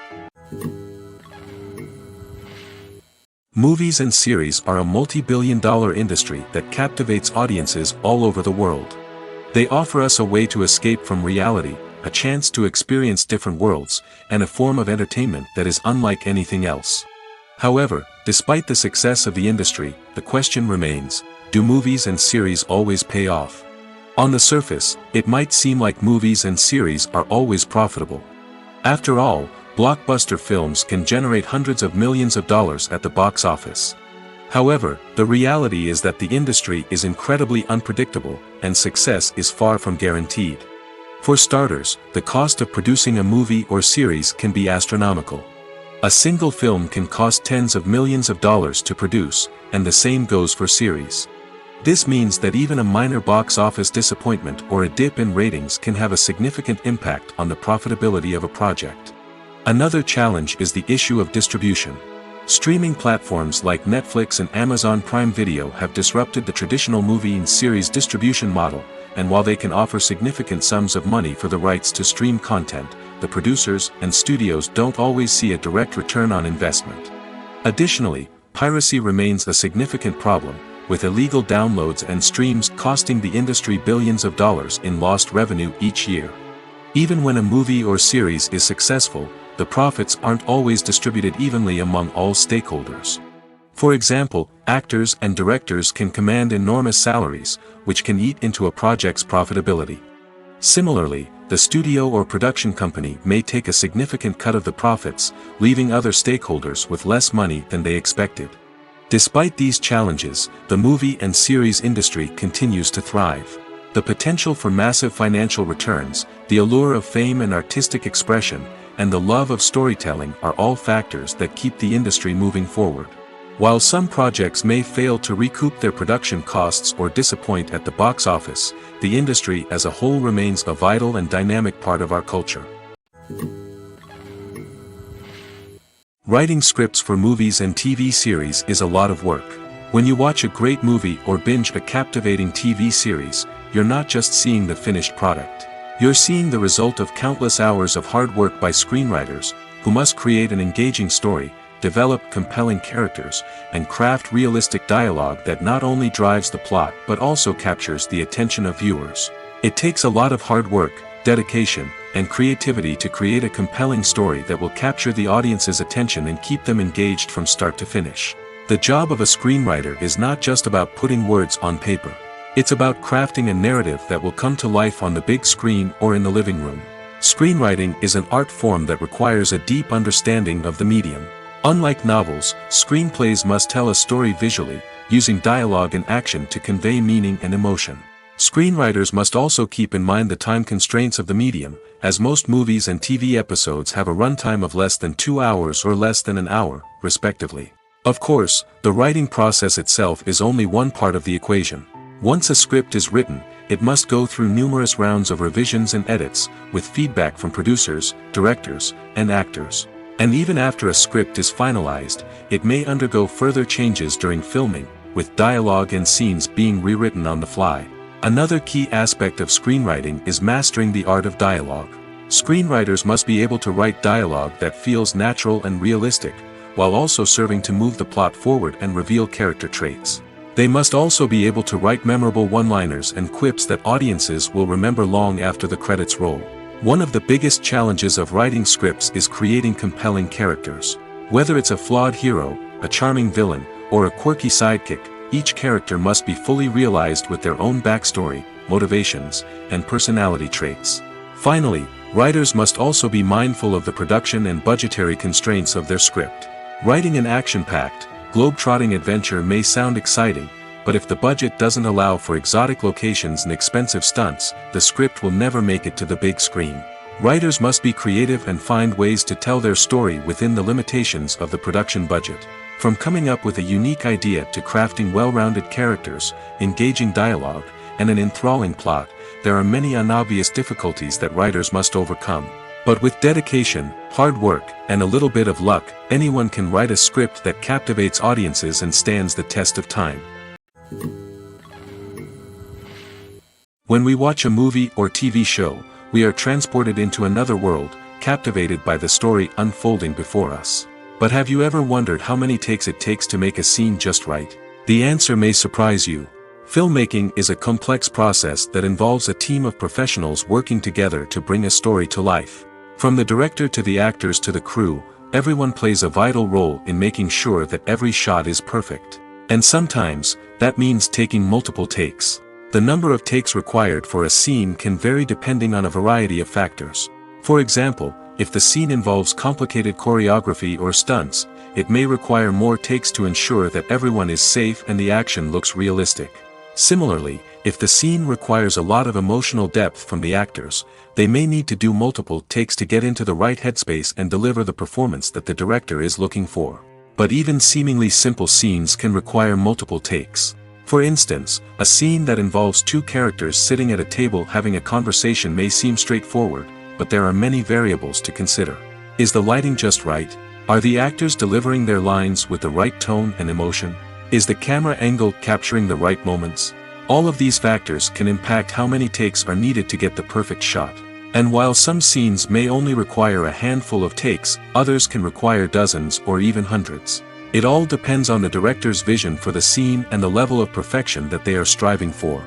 Movies and series are a multi-billion-dollar industry that captivates audiences all over the world. They offer us a way to escape from reality, a chance to experience different worlds, and a form of entertainment that is unlike anything else. However, despite the success of the industry, the question remains: do movies and series always pay off? On the surface, it might seem like movies and series are always profitable. After all, blockbuster films can generate hundreds of millions of dollars at the box office. However, the reality is that the industry is incredibly unpredictable, and success is far from guaranteed. For starters, the cost of producing a movie or series can be astronomical. A single film can cost tens of millions of dollars to produce, and the same goes for series. This means that even a minor box office disappointment or a dip in ratings can have a significant impact on the profitability of a project. Another challenge is the issue of distribution. Streaming platforms like Netflix and Amazon Prime Video have disrupted the traditional movie and series distribution model, and while they can offer significant sums of money for the rights to stream content, the producers and studios don't always see a direct return on investment. Additionally, piracy remains a significant problem, with illegal downloads and streams costing the industry billions of dollars in lost revenue each year. Even when a movie or series is successful, the profits aren't always distributed evenly among all stakeholders. For example, actors and directors can command enormous salaries, which can eat into a project's profitability. Similarly, the studio or production company may take a significant cut of the profits, leaving other stakeholders with less money than they expected. Despite these challenges, the movie and series industry continues to thrive. The potential for massive financial returns, the allure of fame and artistic expression, and the love of storytelling are all factors that keep the industry moving forward. While some projects may fail to recoup their production costs or disappoint at the box office, the industry as a whole remains a vital and dynamic part of our culture. Writing scripts for movies and TV series is a lot of work. When you watch a great movie or binge a captivating TV series, you're not just seeing the finished product. You're seeing the result of countless hours of hard work by screenwriters, who must create an engaging story, develop compelling characters, and craft realistic dialogue that not only drives the plot but also captures the attention of viewers. It takes a lot of hard work, dedication, and creativity to create a compelling story that will capture the audience's attention and keep them engaged from start to finish. The job of a screenwriter is not just about putting words on paper. It's about crafting a narrative that will come to life on the big screen or in the living room. Screenwriting is an art form that requires a deep understanding of the medium. Unlike novels, screenplays must tell a story visually, using dialogue and action to convey meaning and emotion. Screenwriters must also keep in mind the time constraints of the medium, as most movies and TV episodes have a runtime of less than 2 hours or less than an hour, respectively. Of course, the writing process itself is only one part of the equation. Once a script is written, it must go through numerous rounds of revisions and edits, with feedback from producers, directors, and actors. And even after a script is finalized, it may undergo further changes during filming, with dialogue and scenes being rewritten on the fly. Another key aspect of screenwriting is mastering the art of dialogue. Screenwriters must be able to write dialogue that feels natural and realistic, while also serving to move the plot forward and reveal character traits. They must also be able to write memorable one-liners and quips that audiences will remember long after the credits roll. One of the biggest challenges of writing scripts is creating compelling characters. Whether it's a flawed hero, a charming villain, or a quirky sidekick, each character must be fully realized with their own backstory, motivations, and personality traits. Finally, writers must also be mindful of the production and budgetary constraints of their script. Writing an action-packed, globe-trotting adventure may sound exciting, but if the budget doesn't allow for exotic locations and expensive stunts, the script will never make it to the big screen. Writers must be creative and find ways to tell their story within the limitations of the production budget. From coming up with a unique idea to crafting well-rounded characters, engaging dialogue, and an enthralling plot, there are many unobvious difficulties that writers must overcome. But with dedication, hard work, and a little bit of luck, anyone can write a script that captivates audiences and stands the test of time. When we watch a movie or TV show, we are transported into another world, captivated by the story unfolding before us. But have you ever wondered how many takes it takes to make a scene just right? The answer may surprise you. Filmmaking is a complex process that involves a team of professionals working together to bring a story to life. From the director to the actors to the crew, everyone plays a vital role in making sure that every shot is perfect. And sometimes, that means taking multiple takes. The number of takes required for a scene can vary depending on a variety of factors. For example, if the scene involves complicated choreography or stunts, it may require more takes to ensure that everyone is safe and the action looks realistic. Similarly, if the scene requires a lot of emotional depth from the actors, they may need to do multiple takes to get into the right headspace and deliver the performance that the director is looking for. But even seemingly simple scenes can require multiple takes. For instance, a scene that involves two characters sitting at a table having a conversation may seem straightforward, but there are many variables to consider. Is the lighting just right? Are the actors delivering their lines with the right tone and emotion? Is the camera angle capturing the right moments? All of these factors can impact how many takes are needed to get the perfect shot. And while some scenes may only require a handful of takes, others can require dozens or even hundreds. It all depends on the director's vision for the scene and the level of perfection that they are striving for.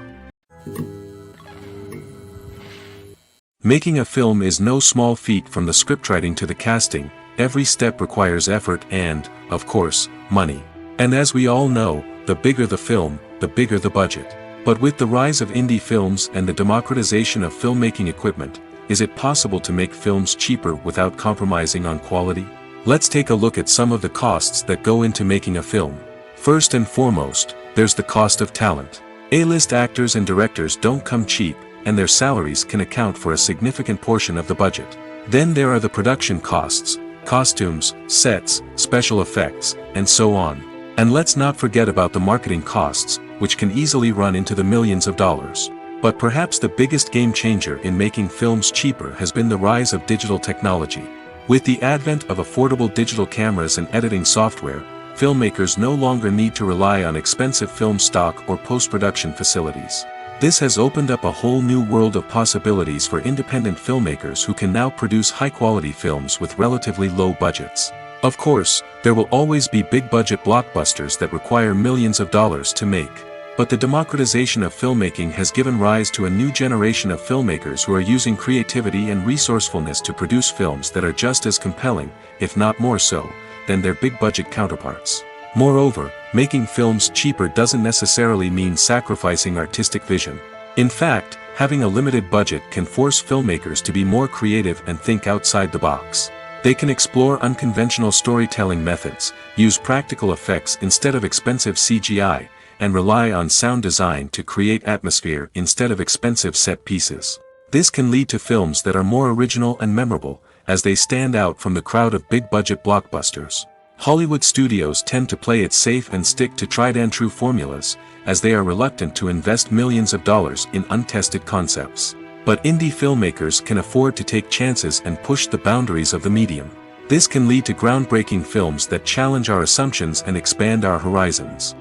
Making a film is no small feat. From the scriptwriting to the casting, every step requires effort and, of course, money. And as we all know, the bigger the film, the bigger the budget. But with the rise of indie films and the democratization of filmmaking equipment, is it possible to make films cheaper without compromising on quality? Let's take a look at some of the costs that go into making a film. First and foremost, there's the cost of talent. A-list actors and directors don't come cheap, and their salaries can account for a significant portion of the budget. Then there are the production costs, costumes, sets, special effects, and so on. And let's not forget about the marketing costs, which can easily run into the millions of dollars. But perhaps the biggest game changer in making films cheaper has been the rise of digital technology. With the advent of affordable digital cameras and editing software, filmmakers no longer need to rely on expensive film stock or post-production facilities. This has opened up a whole new world of possibilities for independent filmmakers who can now produce high-quality films with relatively low budgets. Of course, there will always be big-budget blockbusters that require millions of dollars to make. But the democratization of filmmaking has given rise to a new generation of filmmakers who are using creativity and resourcefulness to produce films that are just as compelling, if not more so, than their big-budget counterparts. Moreover, making films cheaper doesn't necessarily mean sacrificing artistic vision. In fact, having a limited budget can force filmmakers to be more creative and think outside the box. They can explore unconventional storytelling methods, use practical effects instead of expensive CGI, and rely on sound design to create atmosphere instead of expensive set pieces. This can lead to films that are more original and memorable, as they stand out from the crowd of big-budget blockbusters. Hollywood studios tend to play it safe and stick to tried-and-true formulas, as they are reluctant to invest millions of dollars in untested concepts. But indie filmmakers can afford to take chances and push the boundaries of the medium. This can lead to groundbreaking films that challenge our assumptions and expand our horizons.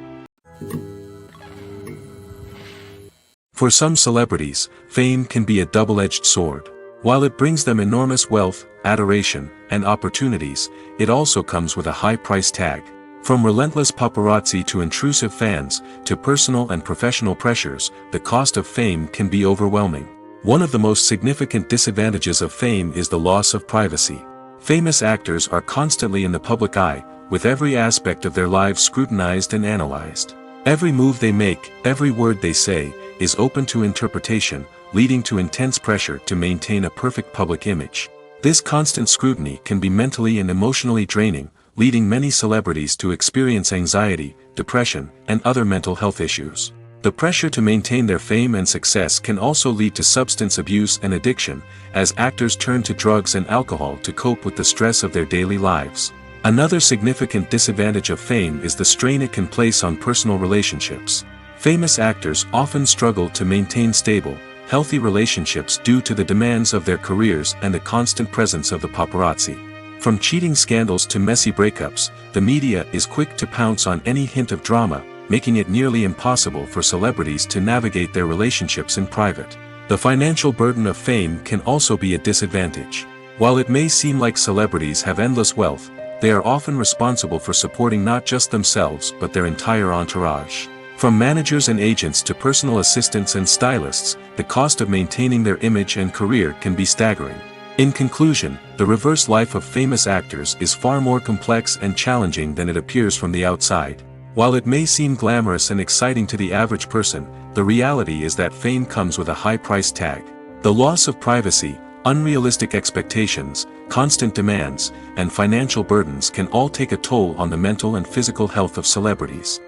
For some celebrities, fame can be a double-edged sword. While it brings them enormous wealth, adoration, and opportunities, it also comes with a high price tag. From relentless paparazzi to intrusive fans, to personal and professional pressures, the cost of fame can be overwhelming. One of the most significant disadvantages of fame is the loss of privacy. Famous actors are constantly in the public eye, with every aspect of their lives scrutinized and analyzed. Every move they make, every word they say, is open to interpretation, leading to intense pressure to maintain a perfect public image. This constant scrutiny can be mentally and emotionally draining, leading many celebrities to experience anxiety, depression, and other mental health issues. The pressure to maintain their fame and success can also lead to substance abuse and addiction, as actors turn to drugs and alcohol to cope with the stress of their daily lives. Another significant disadvantage of fame is the strain it can place on personal relationships. Famous actors often struggle to maintain stable, healthy relationships due to the demands of their careers and the constant presence of the paparazzi. From cheating scandals to messy breakups, the media is quick to pounce on any hint of drama, making it nearly impossible for celebrities to navigate their relationships in private. The financial burden of fame can also be a disadvantage. While it may seem like celebrities have endless wealth, they are often responsible for supporting not just themselves but their entire entourage. From managers and agents to personal assistants and stylists, the cost of maintaining their image and career can be staggering. In conclusion, the reverse life of famous actors is far more complex and challenging than it appears from the outside. While it may seem glamorous and exciting to the average person, the reality is that fame comes with a high price tag. The loss of privacy, unrealistic expectations, constant demands, and financial burdens can all take a toll on the mental and physical health of celebrities.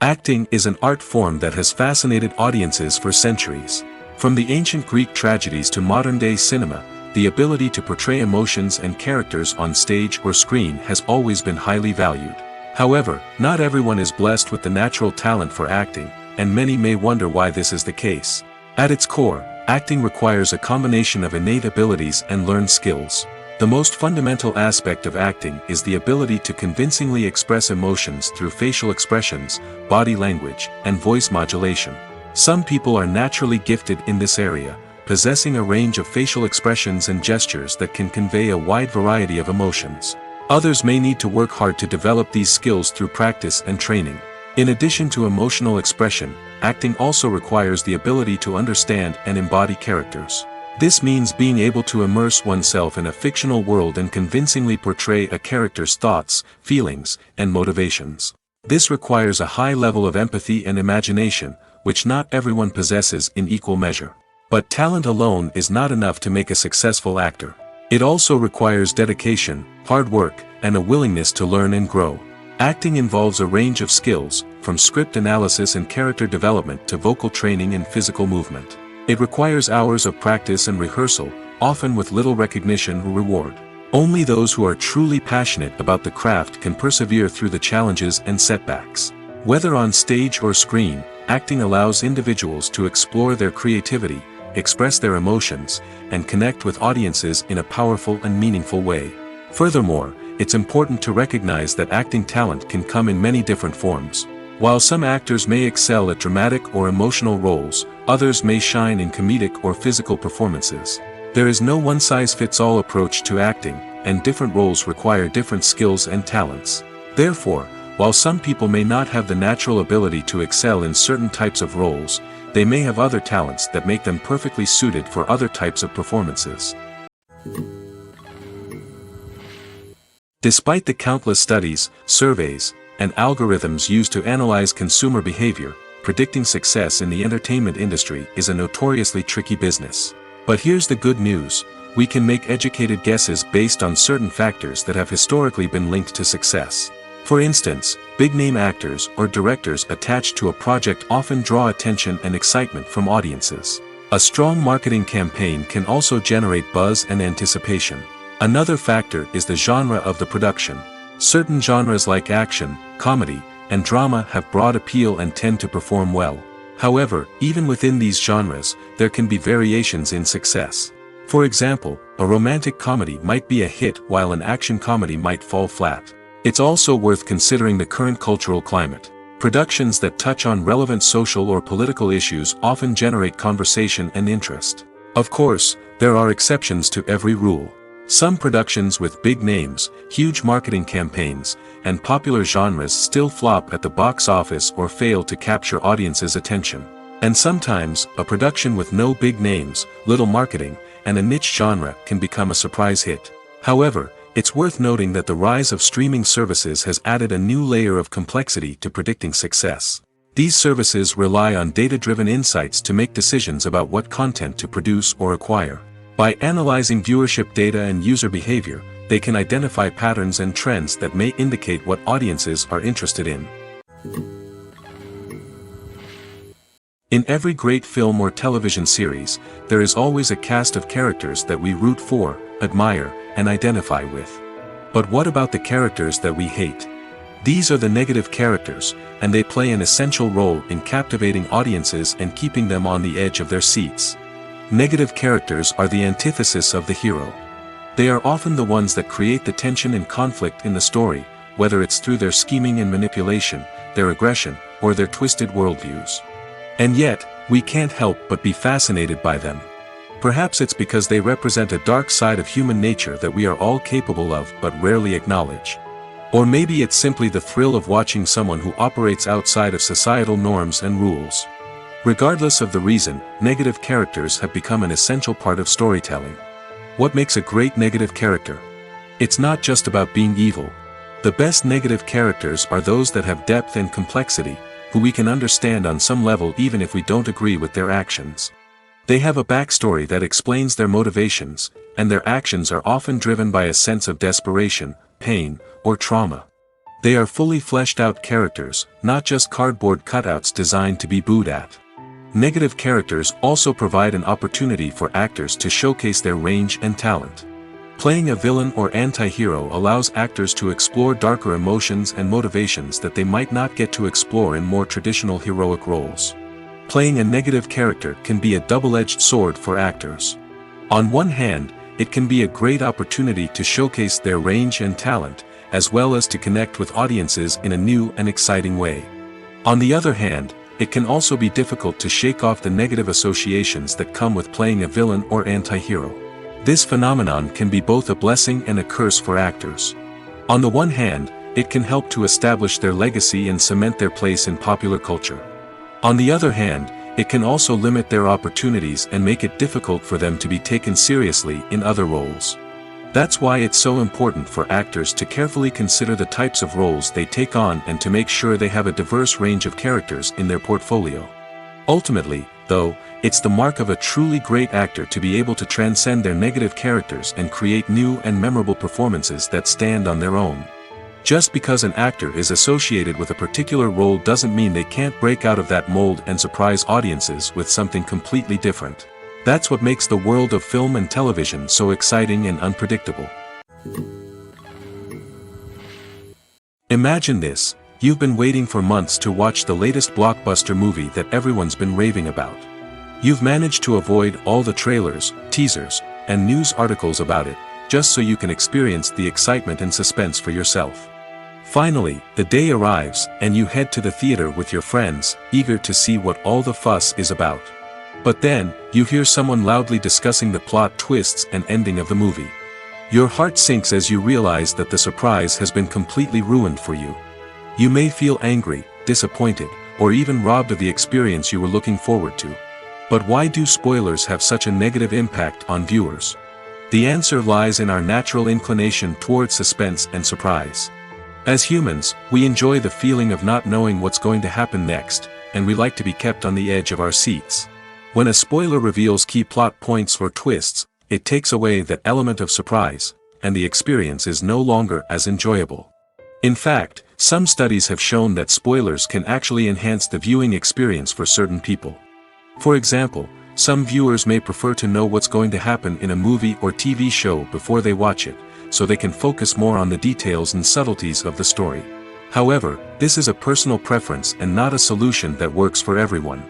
Acting is an art form that has fascinated audiences for centuries. From the ancient Greek tragedies to modern-day cinema, the ability to portray emotions and characters on stage or screen has always been highly valued. However, not everyone is blessed with the natural talent for acting, and many may wonder why this is the case. At its core, acting requires a combination of innate abilities and learned skills. The most fundamental aspect of acting is the ability to convincingly express emotions through facial expressions, body language, and voice modulation. Some people are naturally gifted in this area, possessing a range of facial expressions and gestures that can convey a wide variety of emotions. Others may need to work hard to develop these skills through practice and training. In addition to emotional expression, acting also requires the ability to understand and embody characters. This means being able to immerse oneself in a fictional world and convincingly portray a character's thoughts, feelings, and motivations. This requires a high level of empathy and imagination, which not everyone possesses in equal measure. But talent alone is not enough to make a successful actor. It also requires dedication, hard work, and a willingness to learn and grow. Acting involves a range of skills, from script analysis and character development to vocal training and physical movement. It requires hours of practice and rehearsal, often with little recognition or reward. Only those who are truly passionate about the craft can persevere through the challenges and setbacks. Whether on stage or screen, acting allows individuals to explore their creativity, express their emotions, and connect with audiences in a powerful and meaningful way. Furthermore, it's important to recognize that acting talent can come in many different forms. While some actors may excel at dramatic or emotional roles, others may shine in comedic or physical performances. There is no one-size-fits-all approach to acting, and different roles require different skills and talents. Therefore, while some people may not have the natural ability to excel in certain types of roles, they may have other talents that make them perfectly suited for other types of performances. Despite the countless studies, surveys, and algorithms used to analyze consumer behavior, predicting success in the entertainment industry is a notoriously tricky business. But here's the good news: we can make educated guesses based on certain factors that have historically been linked to success. For instance, big-name actors or directors attached to a project often draw attention and excitement from audiences. A strong marketing campaign can also generate buzz and anticipation. Another factor is the genre of the production. Certain genres like action, comedy, and drama have broad appeal and tend to perform well. However, even within these genres, there can be variations in success. For example, a romantic comedy might be a hit while an action comedy might fall flat. It's also worth considering the current cultural climate. Productions that touch on relevant social or political issues often generate conversation and interest. Of course, there are exceptions to every rule. Some productions with big names, huge marketing campaigns, and popular genres still flop at the box office or fail to capture audiences' attention. And sometimes, a production with no big names, little marketing, and a niche genre can become a surprise hit. However, it's worth noting that the rise of streaming services has added a new layer of complexity to predicting success. These services rely on data-driven insights to make decisions about what content to produce or acquire. By analyzing viewership data and user behavior, they can identify patterns and trends that may indicate what audiences are interested in. In every great film or television series, there is always a cast of characters that we root for, admire, and identify with. But what about the characters that we hate? These are the negative characters, and they play an essential role in captivating audiences and keeping them on the edge of their seats. Negative characters are the antithesis of the hero. They are often the ones that create the tension and conflict in the story, whether it's through their scheming and manipulation, their aggression, or their twisted worldviews. And yet, we can't help but be fascinated by them. Perhaps it's because they represent a dark side of human nature that we are all capable of but rarely acknowledge. Or maybe it's simply the thrill of watching someone who operates outside of societal norms and rules. Regardless of the reason, negative characters have become an essential part of storytelling. What makes a great negative character? It's not just about being evil. The best negative characters are those that have depth and complexity, who we can understand on some level even if we don't agree with their actions. They have a backstory that explains their motivations, and their actions are often driven by a sense of desperation, pain, or trauma. They are fully fleshed out characters, not just cardboard cutouts designed to be booed at. Negative characters also provide an opportunity for actors to showcase their range and talent. Playing a villain or anti-hero allows actors to explore darker emotions and motivations that they might not get to explore in more traditional heroic roles. Playing a negative character can be a double-edged sword for actors. On one hand, it can be a great opportunity to showcase their range and talent, as well as to connect with audiences in a new and exciting way. On the other hand, it can also be difficult to shake off the negative associations that come with playing a villain or anti-hero. This phenomenon can be both a blessing and a curse for actors. On the one hand, it can help to establish their legacy and cement their place in popular culture. On the other hand, it can also limit their opportunities and make it difficult for them to be taken seriously in other roles. That's why it's so important for actors to carefully consider the types of roles they take on and to make sure they have a diverse range of characters in their portfolio. Ultimately, though, it's the mark of a truly great actor to be able to transcend their negative characters and create new and memorable performances that stand on their own. Just because an actor is associated with a particular role doesn't mean they can't break out of that mold and surprise audiences with something completely different. That's what makes the world of film and television so exciting and unpredictable. Imagine this: you've been waiting for months to watch the latest blockbuster movie that everyone's been raving about. You've managed to avoid all the trailers, teasers, and news articles about it, just so you can experience the excitement and suspense for yourself. Finally, the day arrives, and you head to the theater with your friends, eager to see what all the fuss is about. But then, you hear someone loudly discussing the plot twists and ending of the movie. Your heart sinks as you realize that the surprise has been completely ruined for you. You may feel angry, disappointed, or even robbed of the experience you were looking forward to. But why do spoilers have such a negative impact on viewers? The answer lies in our natural inclination toward suspense and surprise. As humans, we enjoy the feeling of not knowing what's going to happen next, and we like to be kept on the edge of our seats. When a spoiler reveals key plot points or twists, it takes away that element of surprise, and the experience is no longer as enjoyable. In fact, some studies have shown that spoilers can actually enhance the viewing experience for certain people. For example, some viewers may prefer to know what's going to happen in a movie or TV show before they watch it, so they can focus more on the details and subtleties of the story. However, this is a personal preference and not a solution that works for everyone.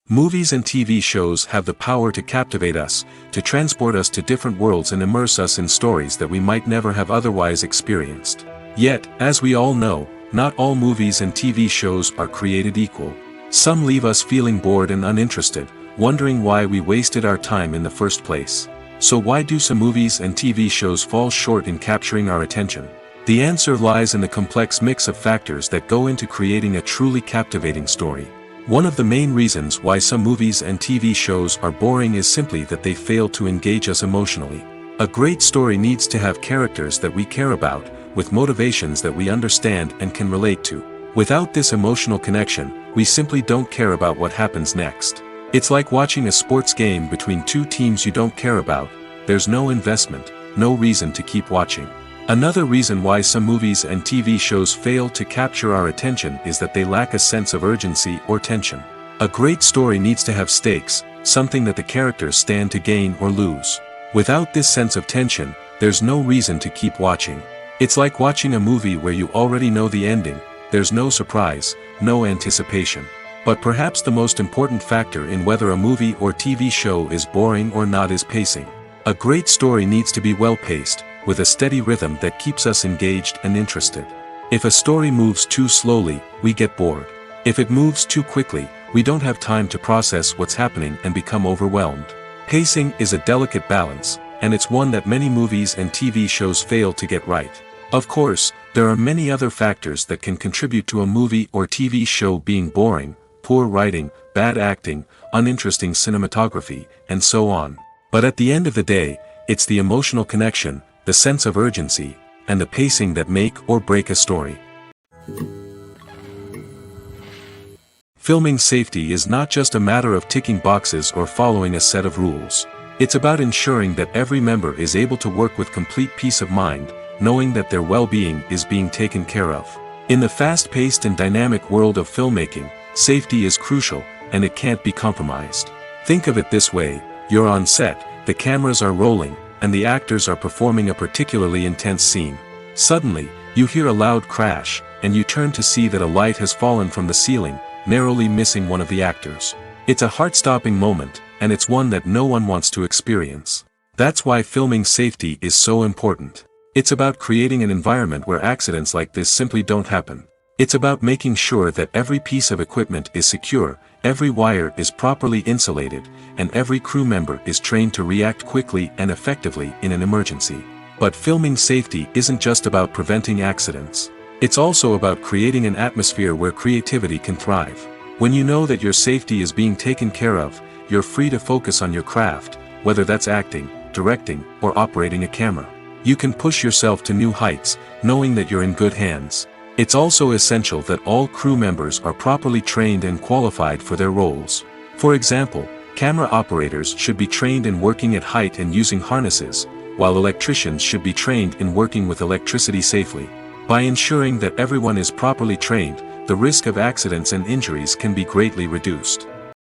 Movies and TV shows have the power to captivate us, to transport us to different worlds and immerse us in stories that we might never have otherwise experienced. Yet, as we all know, not all movies and TV shows are created equal. Some leave us feeling bored and uninterested, wondering why we wasted our time in the first place. So why do some movies and TV shows fall short in capturing our attention? The answer lies in the complex mix of factors that go into creating a truly captivating story. One of the main reasons why some movies and TV shows are boring is simply that they fail to engage us emotionally. A great story needs to have characters that we care about, with motivations that we understand and can relate to. Without this emotional connection, we simply don't care about what happens next. It's like watching a sports game between two teams you don't care about. There's no investment, no reason to keep watching. Another reason why some movies and TV shows fail to capture our attention is that they lack a sense of urgency or tension. A great story needs to have stakes, something that the characters stand to gain or lose. Without this sense of tension, there's no reason to keep watching. It's like watching a movie where you already know the ending. There's no surprise, no anticipation. But perhaps the most important factor in whether a movie or TV show is boring or not is pacing. A great story needs to be well-paced, with a steady rhythm that keeps us engaged and interested. If a story moves too slowly, we get bored. If it moves too quickly, we don't have time to process what's happening and become overwhelmed. Pacing is a delicate balance, and it's one that many movies and TV shows fail to get right. Of course, there are many other factors that can contribute to a movie or TV show being boring: poor writing, bad acting, uninteresting cinematography, and so on. But at the end of the day, it's the emotional connection, the sense of urgency, and the pacing that make or break a story. Filming safety is not just a matter of ticking boxes or following a set of rules. It's about ensuring that every member is able to work with complete peace of mind, knowing that their well-being is being taken care of. In the fast-paced and dynamic world of filmmaking, safety is crucial, and it can't be compromised. Think of it this way: you're on set, the cameras are rolling, and the actors are performing a particularly intense scene. Suddenly, you hear a loud crash, and you turn to see that a light has fallen from the ceiling, narrowly missing one of the actors. It's a heart-stopping moment, and it's one that no one wants to experience. That's why filming safety is so important. It's about creating an environment where accidents like this simply don't happen. It's about making sure that every piece of equipment is secure, every wire is properly insulated, and every crew member is trained to react quickly and effectively in an emergency. But filming safety isn't just about preventing accidents. It's also about creating an atmosphere where creativity can thrive. When you know that your safety is being taken care of, you're free to focus on your craft, whether that's acting, directing, or operating a camera. You can push yourself to new heights, knowing that you're in good hands. It's also essential that all crew members are properly trained and qualified for their roles. For example, camera operators should be trained in working at height and using harnesses, while electricians should be trained in working with electricity safely. By ensuring that everyone is properly trained, the risk of accidents and injuries can be greatly reduced.